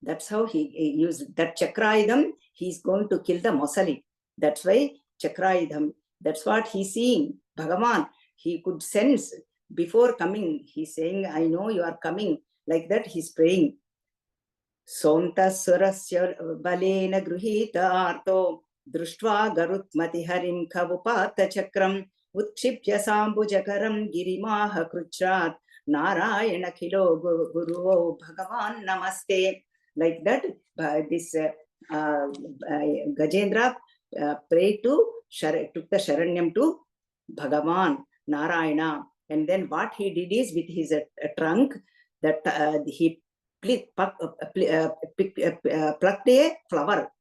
That's how he used that Chakrayudham. He's going to kill the Mosali. That's why Chakrayudham. That's what he's seeing. Bhagavan, he could sense before coming. He's saying, I know you are coming. Like that, he's praying. Sontasurasya balena gruhita arto Društva garutmati harim kavupata chakram utshipya sambujakaram girimaha kruchrat narayana kilo guruvo Bhagavan namaste. Like that, this Gajendra prayed took the Sharanyam to Bhagavan Narayana. And then what he did is, with his trunk, that he plucked a flower,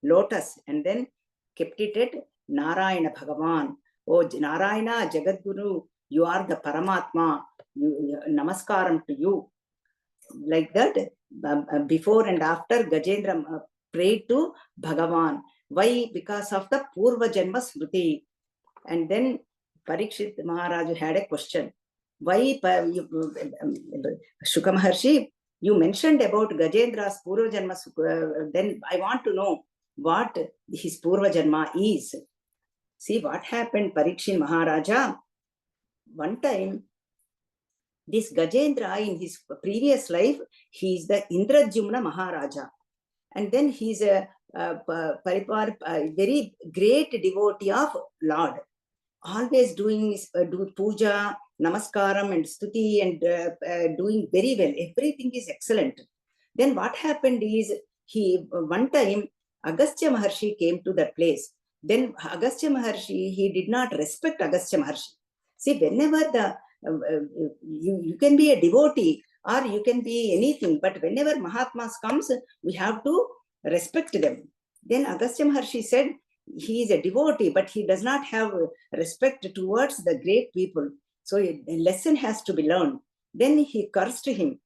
lotus, and then kept it at Narayana Bhagavan. Oh Narayana Jagadguru, you are the Paramatma. Namaskaram to you. Like that, before and after Gajendra prayed to Bhagavan. Why? Because of the Purva Janma Smriti. And then Parikshit Maharaj had a question. Why, Shuka Maharshi, you mentioned about Gajendra's Purva Janma, then I want to know what his Purva Janma is. See what happened, Parikshit Maharaja. One time, this Gajendra in his previous life, he is the Indrajumna Maharaja. And then he's a very great devotee of Lord. Always doing do puja, namaskaram and stuti and doing very well. Everything is excellent. Then what happened is, one time Agastya Maharshi came to that place. Then Agastya Maharshi, he did not respect Agastya Maharshi. See, whenever you can be a devotee or you can be anything, but whenever Mahatmas comes, we have to respect them. Then Agastya Maharshi said, he is a devotee, but he does not have respect towards the great people. So a lesson has to be learned. Then he cursed him.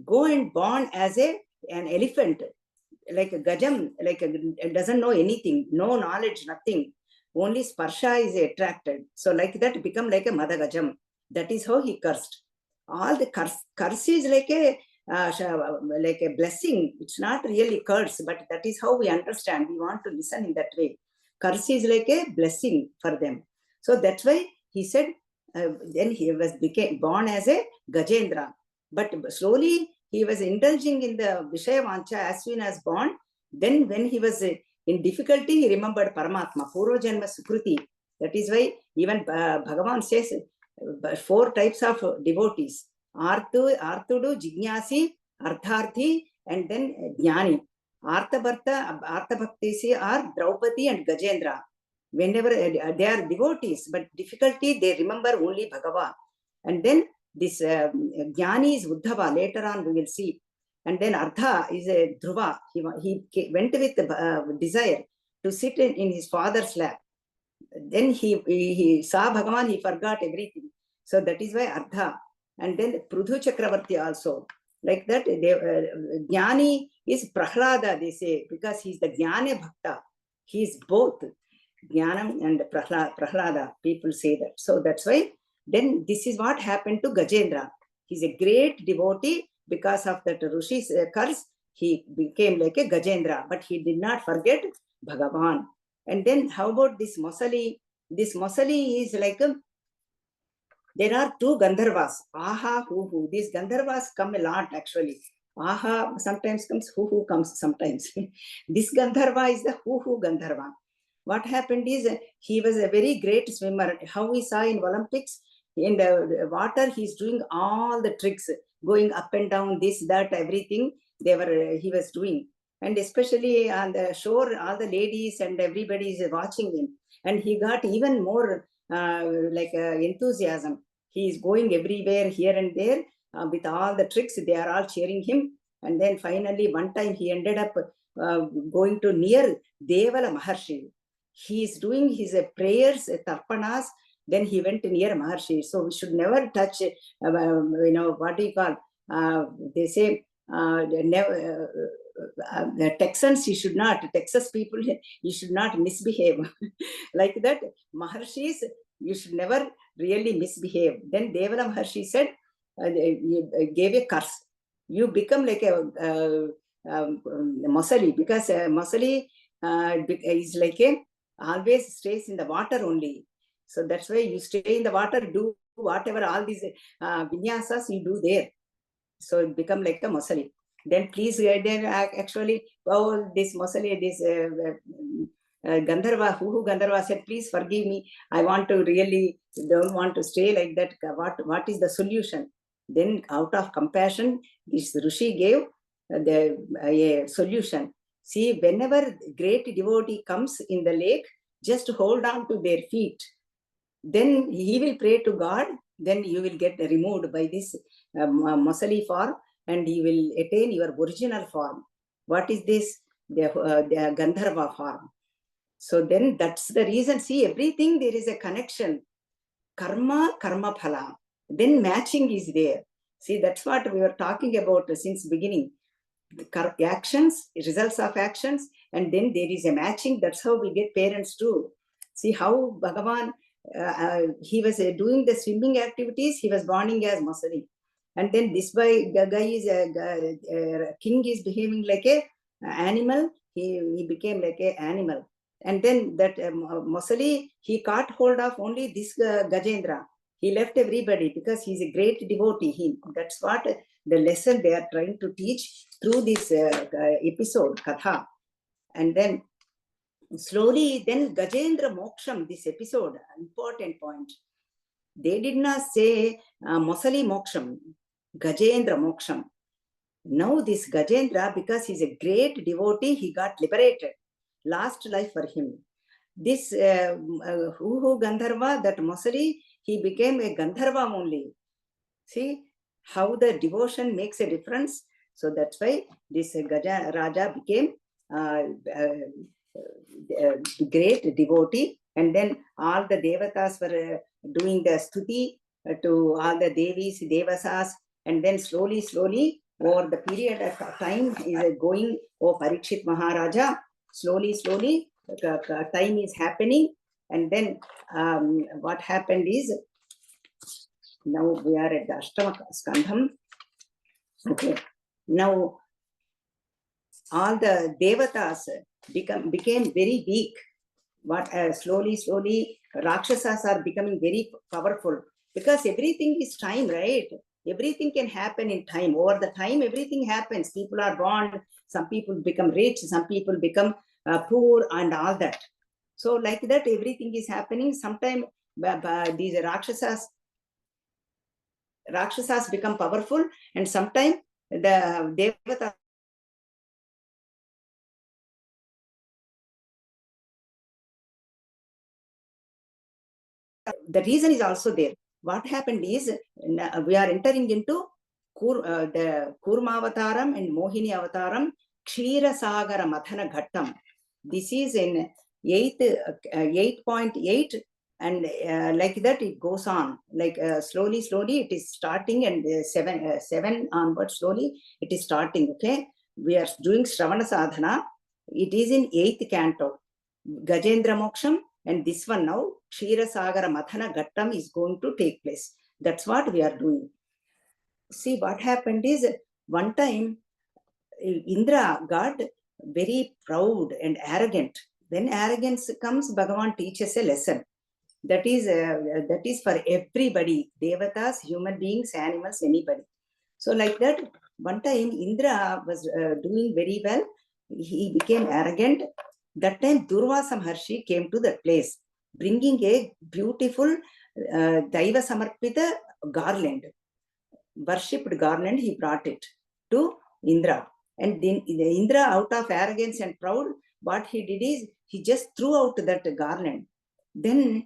Go and born as an elephant, like a gajam, doesn't know anything, no knowledge, nothing. Only sparsha is attracted. So like that, become like a madagajam. That is how he cursed. All the curse is like a blessing. It's not really curse, but that is how we understand. We want to listen in that way. Curse is like a blessing for them. So that's why he said, then he became born as a Gajendra. But slowly he was indulging in the Vishaya Vancha as soon as born. Then when he was in difficulty, he remembered Paramatma, Purva Janma Sukruti. That is why even Bhagavan says 4 types of devotees. Arthudu, Jignasi, Artharthi, and then Jnani. Artha Bhaktisi are Draupadi and Gajendra. Whenever they are devotees, but difficulty, they remember only Bhagavan. And then this Jnani is Uddhava. Later on, we will see. And then Ardha is a Dhruva. He went with desire to sit in his father's lap. Then he saw Bhagavan, he forgot everything. So that is why Ardha. And then Prudhu Chakravarti also. Like that, Jnani is Prahlada, they say, because he's the Jnana Bhakta. He is both Jnanam and Prahlada. People say that. So that's why, then this is what happened to Gajendra. He's a great devotee. Because of that Rishi's curse, he became like a Gajendra, but he did not forget Bhagavan. And then how about this Mosali? This Mosali is like there are 2 Gandharvas, Aha, Hu. These Gandharvas come a lot actually. Aha sometimes comes, Hu comes sometimes. This Gandharva is the Hu Gandharva. What happened is, he was a very great swimmer. How we saw in Olympics, in the water, he's doing all the tricks, going up and down, this, that, everything he was doing. And especially on the shore, all the ladies and everybody is watching him. And he got even more enthusiasm. He is going everywhere, here and there, with all the tricks. They are all cheering him. And then finally, one time he ended up going to near Devala Maharshi. He is doing his prayers, tarpanas. Then he went near Maharshi. So we should never touch, what do you call? They say, the Texans, you should not, Texas people, you should not misbehave. Like that, Maharshis, you should never really misbehave. Then Devala Maharshi said, gave a curse. You become like a Mosali, because Mosali is like always stays in the water only. So that's why you stay in the water, do whatever, all these vinyasas you do there. So it become like a Mosali. Then please, then actually, this Mosali, this Gandharva, Hu Gandharva said, please forgive me. I want to really, don't want to stay like that. What is the solution? Then out of compassion, this Rishi gave a solution. See, whenever great devotee comes in the lake, just hold on to their feet. Then he will pray to God. Then you will get removed by this Mosali form, and you will attain your original form. What is this? The Gandharva form. So then that's the reason. See, everything there is a connection. Karma, karma phala. Then matching is there. See, that's what we were talking about since beginning. actions, results of actions, and then there is a matching. That's how we get parents too. See how Bhagavan, he was doing the swimming activities, he was born as Masali. And then this guy is king is behaving like a animal, he became like a animal. And then that Masali, he caught hold of only this Gajendra. He left everybody because he's a great devotee. That's what the lesson they are trying to teach through this episode, Katha. And then slowly, then Gajendra Moksham, this episode, important point. They did not say Mosali Moksham, Gajendra Moksham. Now this Gajendra, because he's a great devotee, he got liberated. Last life for him. This Hu Gandharva, that Mosali, he became a Gandharva only. See how the devotion makes a difference. So that's why this Gaja Raja became great devotee. And then all the devatas were doing the stuti to all the devis, devasas. And then slowly, over the period of time is going, oh Parikshit Maharaja, slowly, time is happening. And then what happened is, now we are at the Ashtama Skandham. Okay. Now all the devatas became very weak. But slowly, Rakshasas are becoming very powerful because everything is time, right? Everything can happen in time. Over the time, everything happens. People are born, some people become rich, some people become poor, and all that. So like that, everything is happening. Sometimes these Rakshasas become powerful, and sometimes the Devata. The reason is also there. What happened is, we are entering into the Kurmavataram and Mohini Avataram, Kshira Sagara Mathana Ghattam. This is in 8.8, and like that it goes on. Like slowly it is starting, and 7 onwards slowly it is starting. Okay, we are doing Shravana Sadhana. It is in 8th canto, Gajendra Moksham. And this one now, Kshira Sagara Mathana Ghattam is going to take place. That's what we are doing. See, what happened is, one time Indra got very proud and arrogant. When arrogance comes, Bhagavan teaches a lesson. That is for everybody, devatas, human beings, animals, anybody. So like that, one time Indra was doing very well. He became arrogant. That time Durvasa Maharshi came to that place, bringing a beautiful Daiva Samarpita garland, worshipped garland. He brought it to Indra. And then Indra, out of arrogance and proud, what he did is, he just threw out that garland. Then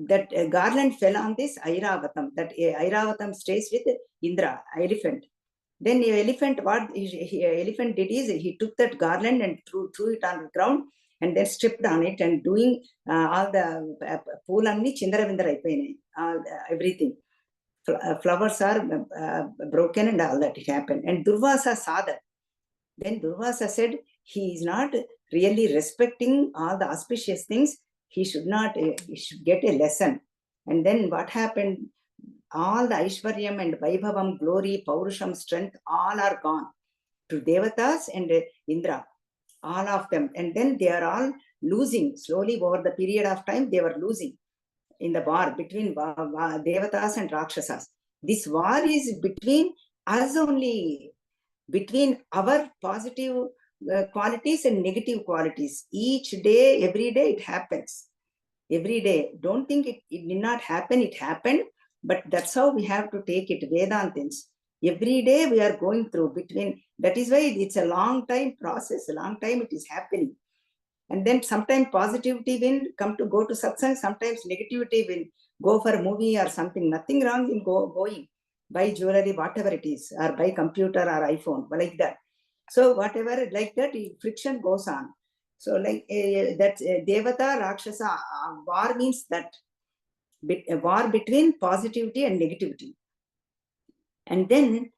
that garland fell on this Airavatam. That Airavatam stays with Indra, elephant. Then the elephant, what elephant did is, he took that garland and threw it on the ground, and then stripped on it, and doing all the poolanni chindaravindra ayipayinayi, everything. Flowers are broken and all that happened. And Durvasa saw that. Then Durvasa said, he is not really respecting all the auspicious things. He should get a lesson. And then what happened? All the Aishwaryam and Vaibhavam, glory, Paurusham, strength, all are gone to Devatas and Indra, all of them. And then they are all losing. Slowly over the period of time, they were losing in the war between Devatas and Rakshasas. This war is between us only, between our positive qualities and negative qualities. Each day, every day, it happens. Every day. Don't think it did not happen, it happened. But that's how we have to take it, Vedantins. Every day we are going through between. That is why it's a long time process, a long time it is happening. And then sometimes positivity will come to go to satsang, sometimes negativity will go for a movie or something. Nothing wrong in going, buy jewelry, whatever it is, or buy computer or iPhone, like that. So whatever, like that, friction goes on. So like that Devata, Rakshasa, war means that. A war between positivity and negativity. And then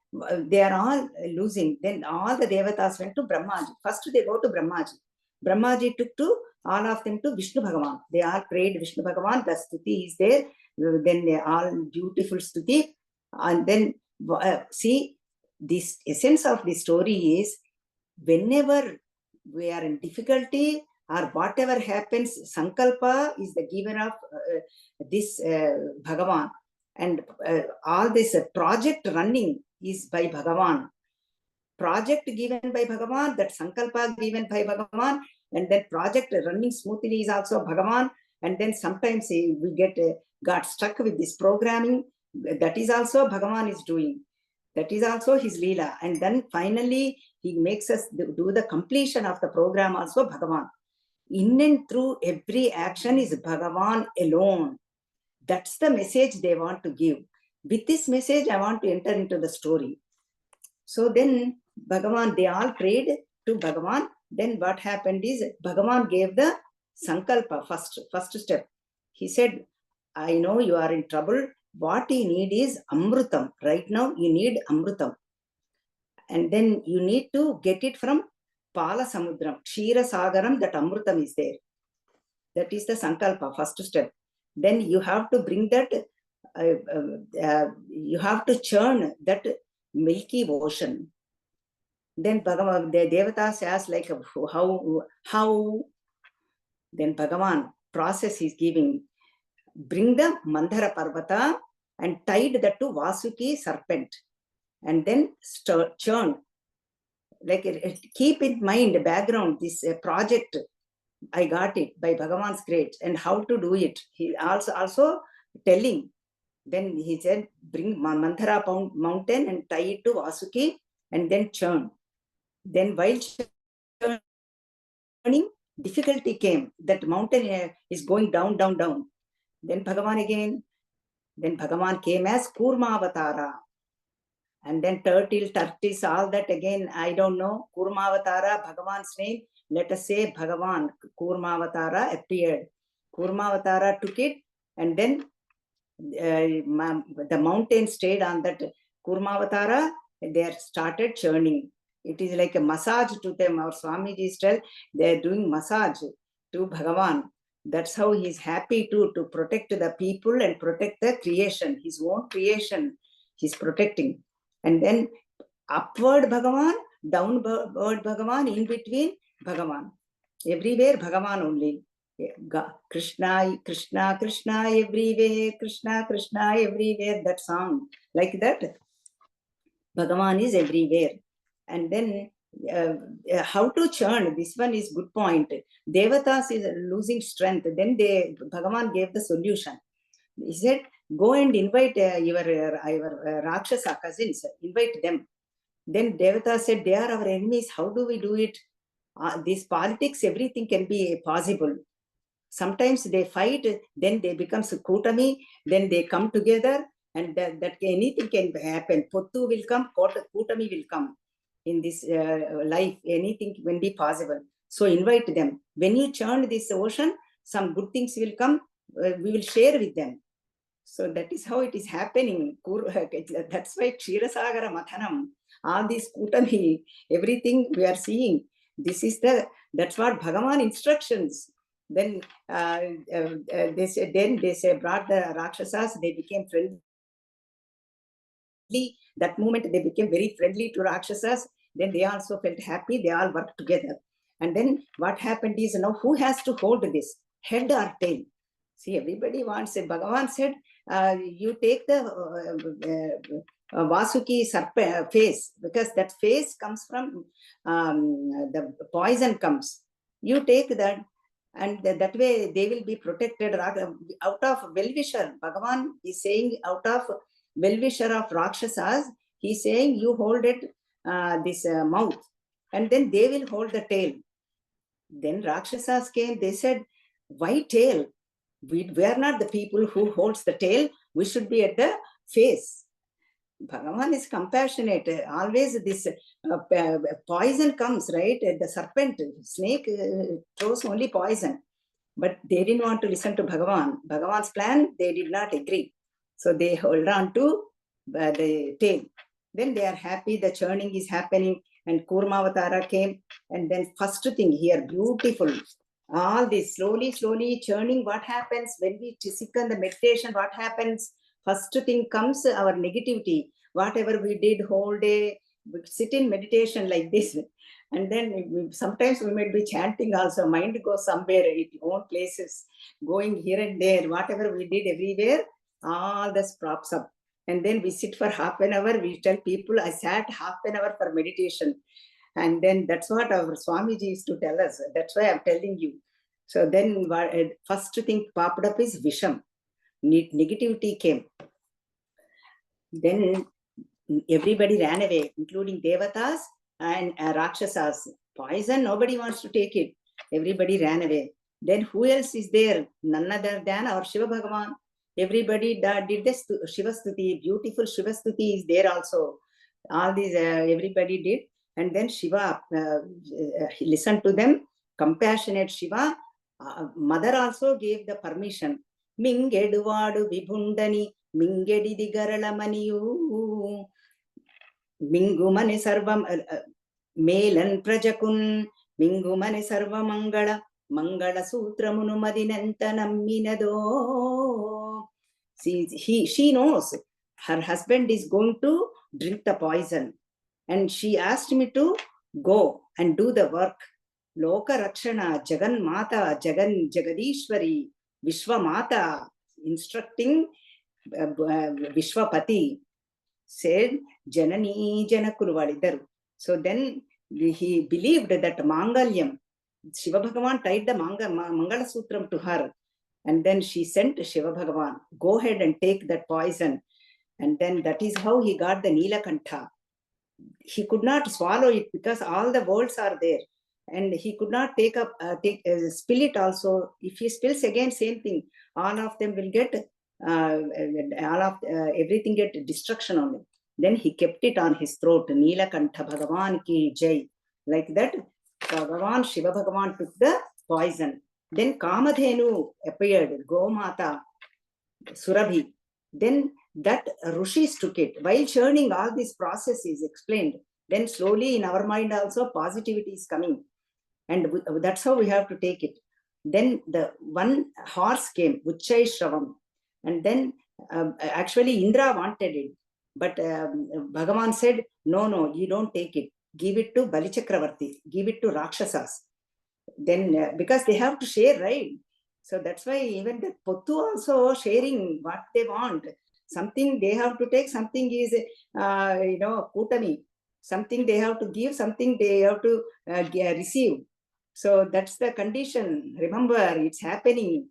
they are all losing. Then all the devatas went to Brahmaji. First they go to Brahmaji. Brahmaji took to all of them to Vishnu Bhagavan. They all prayed Vishnu Bhagavan. The stuti is there. Then they all beautiful stuti. And then see, this essence of the story is, whenever we are in difficulty or whatever happens, Sankalpa is the giver of this Bhagavan. And all this project running is by Bhagavan. Project given by Bhagavan, that Sankalpa given by Bhagavan, and then project running smoothly is also Bhagavan. And then sometimes we got stuck with this programming. That is also Bhagavan is doing. That is also his Leela. And then finally, he makes us do the completion of the program also Bhagavan. In and through every action is Bhagavan alone. That's the message they want to give. With this message, I want to enter into the story. So then Bhagavan, they all prayed to Bhagavan. Then what happened is, Bhagavan gave the Sankalpa, first step. He said, I know you are in trouble. What you need is Amrutam. Right now, you need Amrutam. And then you need to get it from Pala Samudram, Kshira Sagaram, that Amrutam is there. That is the Sankalpa, first step. Then you have to bring that, you have to churn that milky ocean. Then Bhagavan, the Devatas ask like, how? Then Bhagavan, process is giving. Bring the Mandara Parvata and tied that to Vasuki serpent. And then churn. Like, keep in mind, background, this project, I got it by Bhagavan's grace, and how to do it. He also telling. Then he said, bring Mandara mountain and tie it to Vasuki and then churn. Then while churning, difficulty came. That mountain is going down, down, down. Then Bhagavan again. Then Bhagavan came as Kurma Avatara. And then turtle, tortoise, all that again, I don't know. Kurma Avatara, Bhagavan's name. Let us say Bhagavan, Kurma Avatara appeared. Kurma Avatara took it, and then the mountain stayed on that Kurma Avatara. They started churning. It is like a massage to them. Our Swamiji tell, they are doing massage to Bhagavan. That's how he is happy to protect the people and protect the creation, his own creation. He's protecting. And then upward Bhagavan, downward Bhagavan, in between Bhagavan. Everywhere Bhagavan only. Krishna, Krishna, Krishna everywhere, Krishna, Krishna everywhere. That song, like that. Bhagavan is everywhere. And then how to churn? This one is good point. Devatas is losing strength. Then Bhagavan gave the solution. He said, go and invite your Rakshasa cousins, invite them. Then Devata said, they are our enemies. How do we do it? This politics, everything can be possible. Sometimes they fight, then they become Kutami, then they come together, and that anything can happen. Pottu will come, Kutami will come. In this life, anything can be possible. So invite them. When you churn this ocean, some good things will come. We will share with them. So that is how it is happening. That's why Kshirasagara Mathanam, all this Kutami, everything we are seeing. That's what Bhagavan instructions. Then they say brought the Rakshasas, they became friendly. That moment they became very friendly to Rakshasas. Then they also felt happy, they all worked together. And then what happened is, now who has to hold this, head or tail? See, everybody wants it. Bhagavan said, you take the Vasuki face, because that face comes from the poison comes. You take that, and that way they will be protected. Out of well-wisher, Bhagavan is saying, out of well-wisher of Rakshasas, he's saying, you hold it, this mouth, and then they will hold the tail. Then Rakshasas came, they said, why tail? We are not the people who holds the tail. We should be at the face. Bhagavan is compassionate. Always this poison comes, right? The serpent, snake throws only poison. But they didn't want to listen to Bhagavan. Bhagavan's plan, they did not agree. So they hold on to the tail. Then they are happy, the churning is happening, and Kurmavatara came. And then first thing here, beautiful. All this slowly, slowly churning. What happens when we sit on the meditation? What happens? First thing comes our negativity. Whatever we did whole day, we sit in meditation like this. And then sometimes we might be chanting also. Mind goes somewhere, its own places, going here and there. Whatever we did everywhere, all this props up. And then we sit for half an hour. We tell people, I sat half an hour for meditation. And then that's what our Swamiji used to tell us. That's why I'm telling you. So then first thing popped up is Visham. Negativity came. Then everybody ran away, including Devatas and Rakshasas. Poison, nobody wants to take it. Everybody ran away. Then who else is there? None other than our Shiva Bhagavan. Everybody did this Shiva Stuti. Beautiful Shiva Stuti is there also. All these everybody did. And then Shiva listened to them. Compassionate Shiva. Mother also gave the permission. Mingeduvadu Vibhundani. Mingedi Digaralamaniyu. Mingumani Sarvam Melan Prajakun. Mingumani Sarva Mangala. Mangala Sutramunu Madinantanam Minado. She knows her husband is going to drink the poison. And she asked me to go and do the work. Loka Rakshana, Jagan Mata, Jagadishwari, Vishwa Mata, instructing Vishwapati, said Janani Janakuruvalidaru. So then he believed that Mangalyam, Shiva Bhagavan tied the Mangala Sutram to her. And then she sent Shiva Bhagavan, go ahead and take that poison. And then that is how he got the Nilakantha. He could not swallow it because all the worlds are there. And he could not spill it also. If he spills again, same thing. All of them will get, everything get destruction on it. Then he kept it on his throat. Nilakantha Bhagavan ki jai. Like that, Bhagavan, Shiva Bhagavan took the poison. Then Kamadhenu appeared, Gomata, Surabhi. Then that Rishis took it. While churning, all this process is explained. Then slowly in our mind also positivity is coming. And that's how we have to take it. Then the one horse came, Uchchai Shravam. And then actually Indra wanted it. But Bhagavan said, no, you don't take it. Give it to Bali Chakravarti. Give it to Rakshasas. Then because they have to share, right? So that's why even the Pottu also sharing what they want. Something they have to take, something is, Kutami. Something they have to give, something they have to receive. So that's the condition. Remember, it's happening.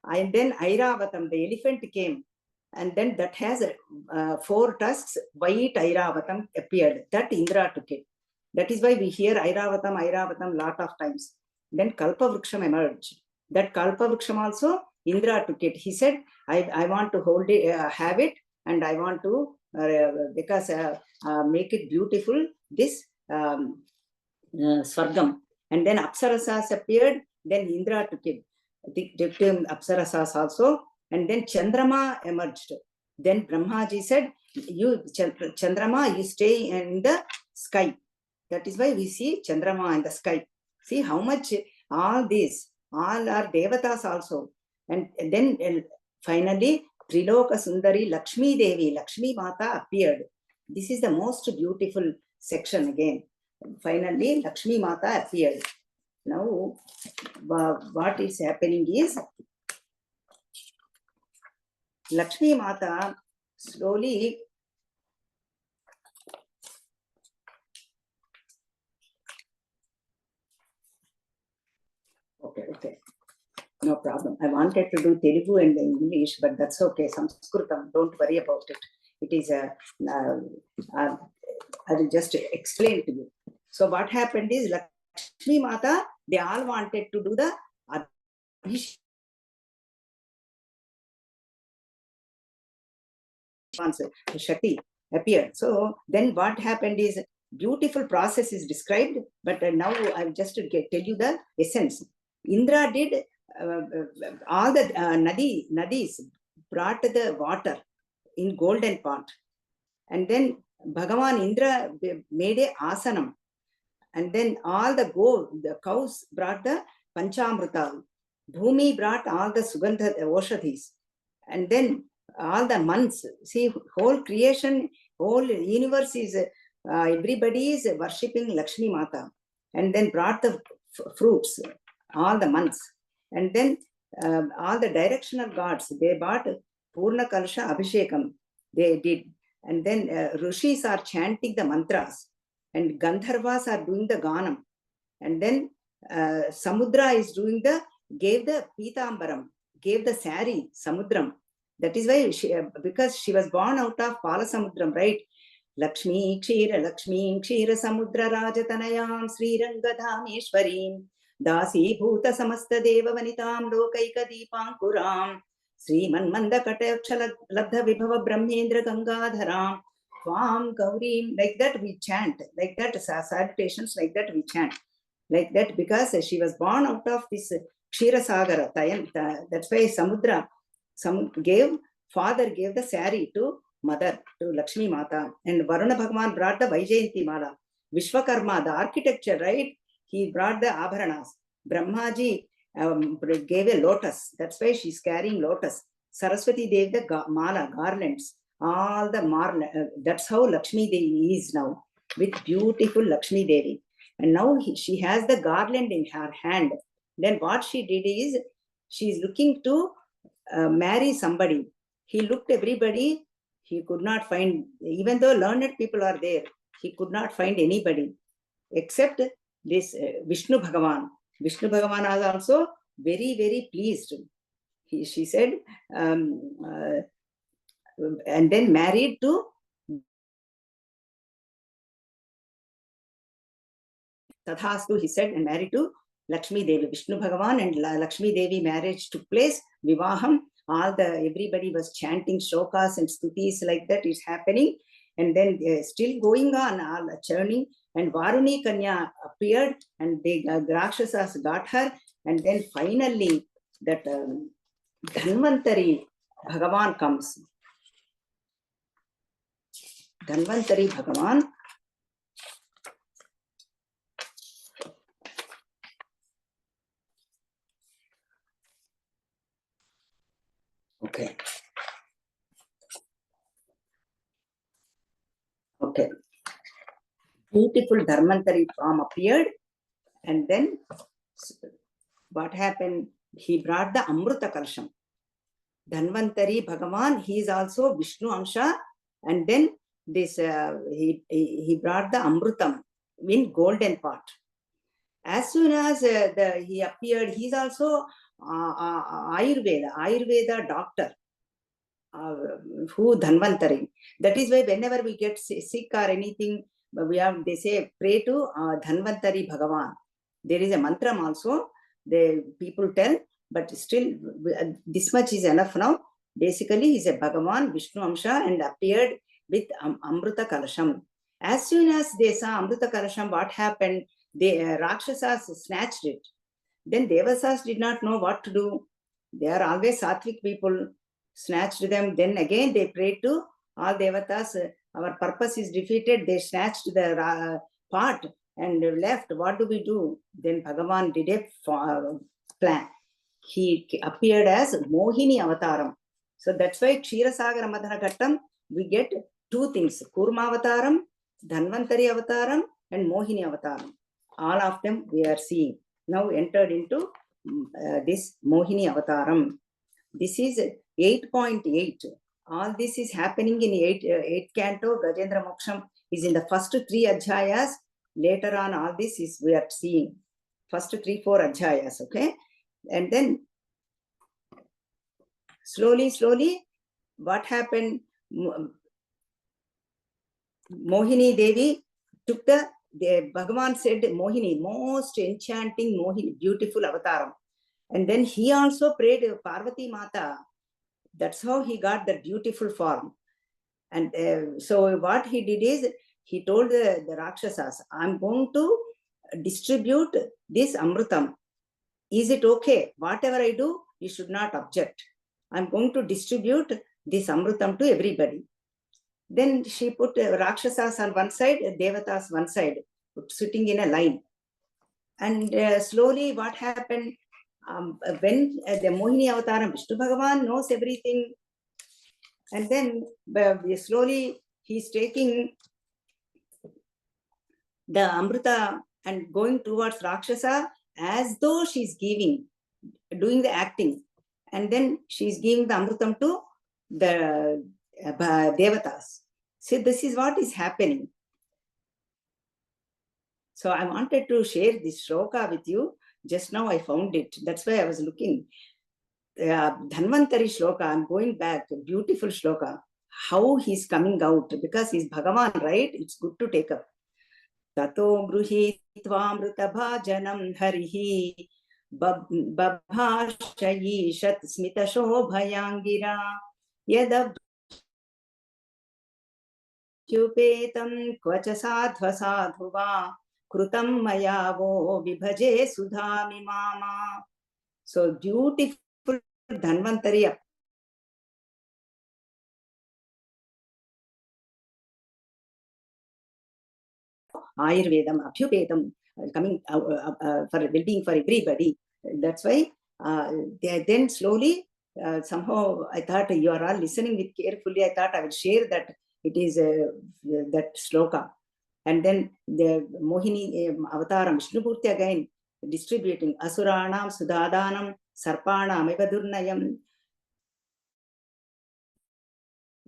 And then Airavatam, the elephant came. And then that has 4 tusks, white Airavatam appeared. That Indra took it. That is why we hear Airavatam lot of times. Then Kalpavruksham emerged. That Kalpavruksham also, Indra took it. He said, I want to hold it, have it, and I want to, because make it beautiful, this Swargam. And then Apsarasas appeared, then Indra took it. The Apsarasas also, and then Chandrama emerged. Then Brahmaji said, Chandrama, you stay in the sky. That is why we see Chandrama in the sky. See how much all these, all are Devatas also. And then finally, Triloka Sundari Lakshmi Devi, Lakshmi Mata appeared. This is the most beautiful section again. Finally, Lakshmi Mata appeared. Now, what is happening is, Lakshmi Mata slowly Okay. No problem. I wanted to do Telugu and English, but that's okay. Sanskritam, don't worry about it. It is I will just explain to you. So what happened is, Lakshmi Mata, they all wanted to do the Abhishek. Shakti appeared. So then what happened is, beautiful process is described, but now I will just tell you the essence. Indra did all the nadis brought the water in golden pot, and then Bhagavan Indra made a asanam. And then all the cows brought the Panchamrita. Bhumi brought all the Sugandha Oshadhis. And then all the months. See, whole creation, whole universe is, everybody is worshipping Lakshmi Mata. And then brought the fruits, all the months. And then all the directional gods, they brought Purna Kalsha Abhishekam. They did. And then Rishis are chanting the mantras. And Gandharvas are doing the Ganam. And then Samudra is doing gave the Pitambaram, gave the sari, Samudram. That is why, because she was born out of Pala Samudram, right? Lakshmi Kshira Samudra Rajatanayam Sri Rangadhameshwarim Dasi Bhuta Samasta Deva Vanitam Lokaika Deepankuram Sri Manmanda Kataksha Labdha Vibhava Brahmendra Gangadharam Tvam Gaurim. Like that we chant, like that salutations, like that we chant, like that, because she was born out of this Kshira Sagara. That's why Samudra father gave the sari to mother, to Lakshmi Mata. And Varuna Bhagavan brought the Vaijayanti Mala. Vishwakarma, the architecture, right? He brought the Abharanas. Brahmaji gave a lotus. That's why she's carrying lotus. Saraswati gave the mala, garlands. All the that's how Lakshmi Devi is now, with beautiful Lakshmi Devi. And now she has the garland in her hand. Then what she did is, she is looking to marry somebody. He looked everybody. He could not find, even though learned people are there, he could not find anybody except this Vishnu Bhagavan. Vishnu Bhagavan was also very, very pleased. She said, and then married to Tadhastu, he said, and married to Lakshmi Devi. Vishnu Bhagavan and Lakshmi Devi marriage took place, Vivaham. Everybody was chanting shlokas and stutis, like that is happening. And then still going on, all churning. And Varuni Kanya appeared, and the Rakshasas got her. And then finally, that Dhanvantari Bhagavan comes. Dhanvantari Bhagavan. Okay. Okay. Beautiful Dharmantari form appeared, and then what happened? He brought the Amruta Kalsham. Dhanvantari Bhagavan, he is also Vishnu Amsha, and then this he brought the Amrutam in golden pot. As soon as he appeared, he is also Ayurveda doctor. Who Dhanvantari. That is why whenever we get sick or anything, they say pray to Dhanvantari Bhagavan. There is a mantra also, the people tell, but still this much is enough now. Basically, he is a Bhagavan, Vishnu Amsha, and appeared with Amruta Kalasham. As soon as they saw Amruta Kalasham, what happened? The Rakshasas snatched it. Then Devasas did not know what to do. They are always Sattvic people. Snatched them. Then again they prayed to all Devatas. Our purpose is defeated. They snatched the pot and left. What do we do? Then Bhagavan did a plan. He appeared as Mohini Avataram. So that's why Kshirasagara Madhana Ghattam, we get two things: Kurma Avataram, Dhanvantari Avataram, and Mohini Avataram. All of them we are seeing. Now entered into this Mohini Avataram. This is 8.8. All this is happening in 8th canto. Gajendra Moksham is in the first 3 adhyayas. Later on, all this is we are seeing. First 3-4 adhyayas, okay? And then slowly, what happened? Mohini Devi took the Bhagavan said Mohini, most enchanting Mohini, beautiful avataram. And then he also prayed Parvati Mata. That's how he got that beautiful form. And so what he did is, he told the Rakshasas, I'm going to distribute this Amrutam. Is it okay? Whatever I do, you should not object. I'm going to distribute this Amrutam to everybody. Then she put Rakshasas on one side, Devatas one side, sitting in a line. And slowly what happened, when the Mohini Avataram, Vishnu Bhagavan knows everything. And then slowly he's taking the Amrita and going towards Rakshasa as though she's giving, doing the acting. And then she's giving the Amritam to the Devatas. So this is what is happening. So I wanted to share this shloka with you. Just now I found it. That's why I was looking. Dhanvantari shloka, I'm going back. Beautiful shloka. How he's coming out. Because he's Bhagavan, right? It's good to take up. Tato gruhitvaamrutabhajanam harihi babhashayishat smitashobhayangira yadab Kyupetam kvacha sadhva sadhuva krutam maya vo vibhaje sudhami mama. So beautiful Dhanvantari. Ayurvedam, Abhyupetam, coming for well-being for everybody. That's why then slowly, somehow I thought you are all listening with carefully. I thought I would share that it is that shloka. And then the Mohini Avataram, Vishnupurti again distributing Asuranam, Sudhadanam, Sarpanam, Evadurnayam,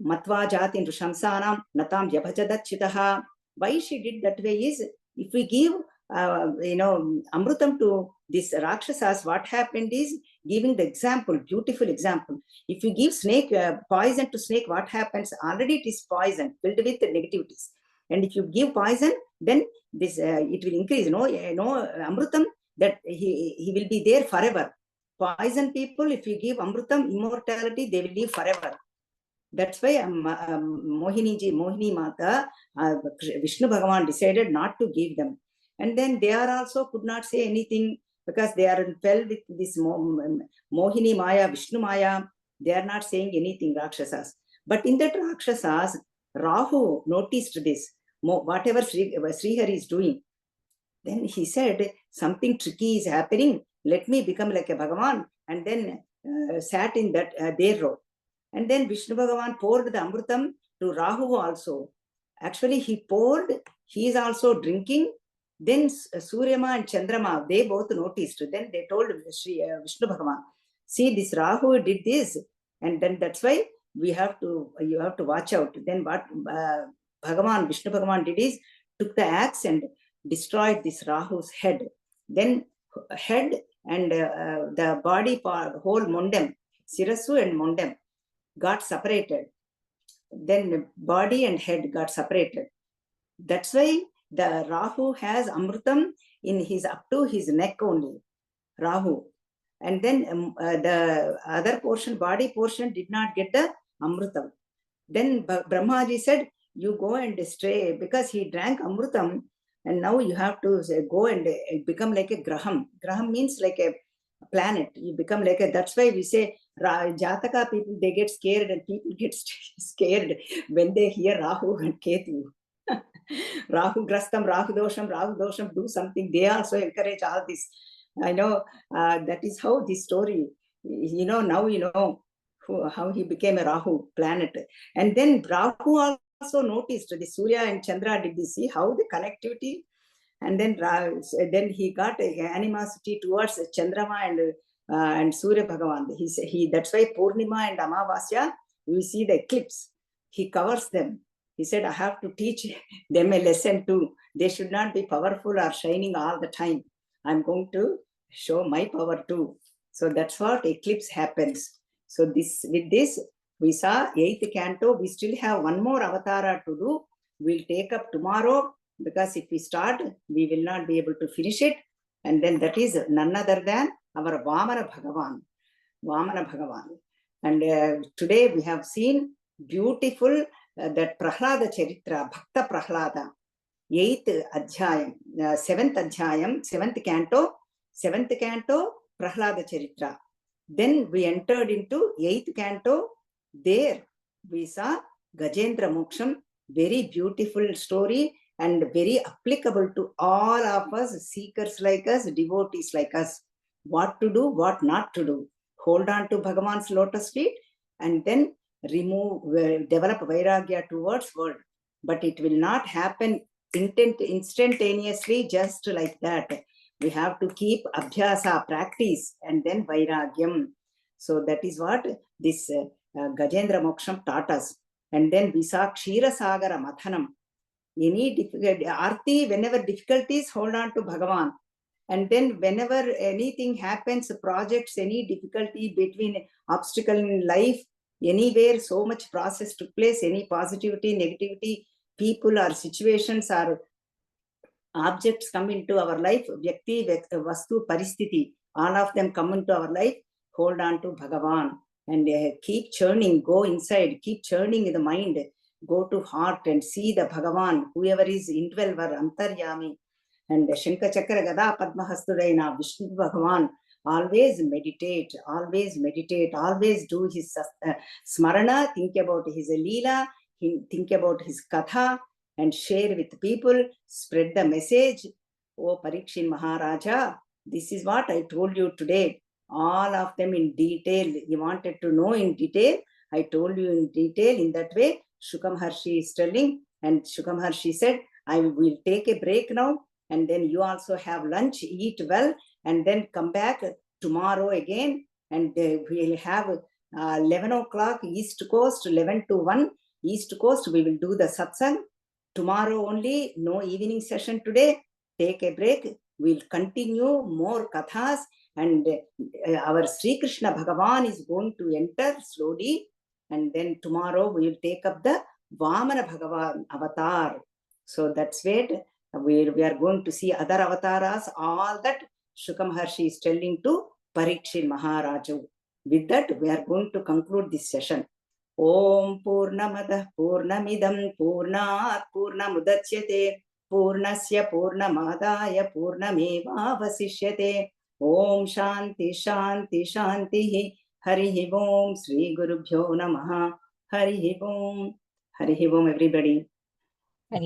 Matva Jatin Rushamsanam, Natam Vyabhajadachitaha. Why she did that way is, if we give Amrutam to this Rakshasas, what happened is giving the example, beautiful example. If you give snake poison to snake, what happens? Already it is poison, filled with negativities. And if you give poison, then this it will increase. Amrutam, that he will be there forever. Poison people, if you give Amrutam, immortality, they will live forever. That's why Mohini Mata, Vishnu Bhagavan decided not to give them. And then they are also could not say anything because they are fell with this Mohini Maya, Vishnu Maya. They are not saying anything, Rakshasas. But in that Rakshasas, Rahu noticed this, whatever Srihari is doing. Then he said, something tricky is happening. Let me become like a Bhagavan. And then sat in that their row. And then Vishnu Bhagavan poured the Amrutam to Rahu also. Actually, he poured, he is also drinking. Then Suryama and Chandrama, they both noticed. Then they told Vishnu Bhagavan, see, this Rahu did this. And then that's why you have to watch out. Then what Vishnu Bhagavan did is, took the axe and destroyed this Rahu's head. Then head and the body part, whole Mondam, Sirasu and Mondam, got separated. Then body and head got separated. That's why the Rahu has Amrutam in his up to his neck only, Rahu. And then the other portion, body portion, did not get the Amrutam. Then Brahmaji said, you go and stray, because he drank Amrutam, and now you have to go and become like a Graham. Graham means like a planet. You become like a, that's why we say Jataka people, they get scared, and people get scared when they hear Rahu and Ketu. Rahu Grastam, Rahu Dosham, do something. They also encourage all this. I know that is how this story, now how he became a Rahu planet. And then Rahu also noticed the Surya and Chandra did this. See how the connectivity. And then he got animosity towards Chandrama and Surya Bhagavan. That's why Purnima and Amavasya, you see the eclipse. He covers them. He said, I have to teach them a lesson too. They should not be powerful or shining all the time. I'm going to show my power too. So that's what eclipse happens. So with this, we saw 8th canto. We still have one more avatara to do. We'll take up tomorrow, because if we start, we will not be able to finish it. And then that is none other than our Vamana Bhagavan. And today we have seen beautiful that Prahlada Charitra, Bhakta Prahlada, 8th Adhyayam, 7th Adhyayam, 7th canto, Prahlada Charitra. Then we entered into 8th canto. There we saw Gajendra Moksham, very beautiful story and very applicable to all of us, seekers like us, devotees like us. What to do, what not to do. Hold on to Bhagavan's lotus feet and then develop Vairagya towards world. But it will not happen instantaneously just like that. We have to keep Abhyasa, practice, and then Vairagyam. So that is what this Gajendra Moksham taught us. And then we saw Kshira Sagara Mathanam. Any difficulty, Arti, whenever difficulties, hold on to Bhagavan. And then whenever anything happens, projects, any difficulty between obstacle in life, anywhere so much process took place, any positivity, negativity, people or situations or objects come into our life, Vyakti, Vastu, Paristiti, all of them come into our life, hold on to Bhagavan and keep churning, go inside, keep churning in the mind, go to heart and see the Bhagavan, whoever is indweller, Antaryami, and Shankha Chakra Gada Padma Hasturaina, Vishnu Bhagavan, always meditate, always meditate, always do his smarana, think about his leela, think about his katha, and share with people, spread the message. Oh Parikshin Maharaja, this is what I told you today. All of them in detail. You wanted to know in detail. I told you in detail. In that way, Shukam Harshi is telling, and Shukam Harshi said, I will take a break now, and then you also have lunch, eat well, and then come back tomorrow again, and we'll have 11 o'clock East Coast, 11 to 1 East Coast, we will do the satsang. Tomorrow only, no evening session today. Take a break. We'll continue more kathas, and our Sri Krishna Bhagavan is going to enter slowly. And then tomorrow we will take up the Vamana Bhagavan avatar. So that's where we are going to see other avatars, all that Shukam Harshi is telling to Parikshit Maharaju. With that, we are going to conclude this session. Om Purnamadah Purnamidam Purnat Purnamudachyate Purnasya Purnamadaya Purnameva Vasishyate. Om Shanti Shanti Shanti. Harihi Om Sri Gurubhyo Namaha. Harihi Om. Harihi Om, everybody.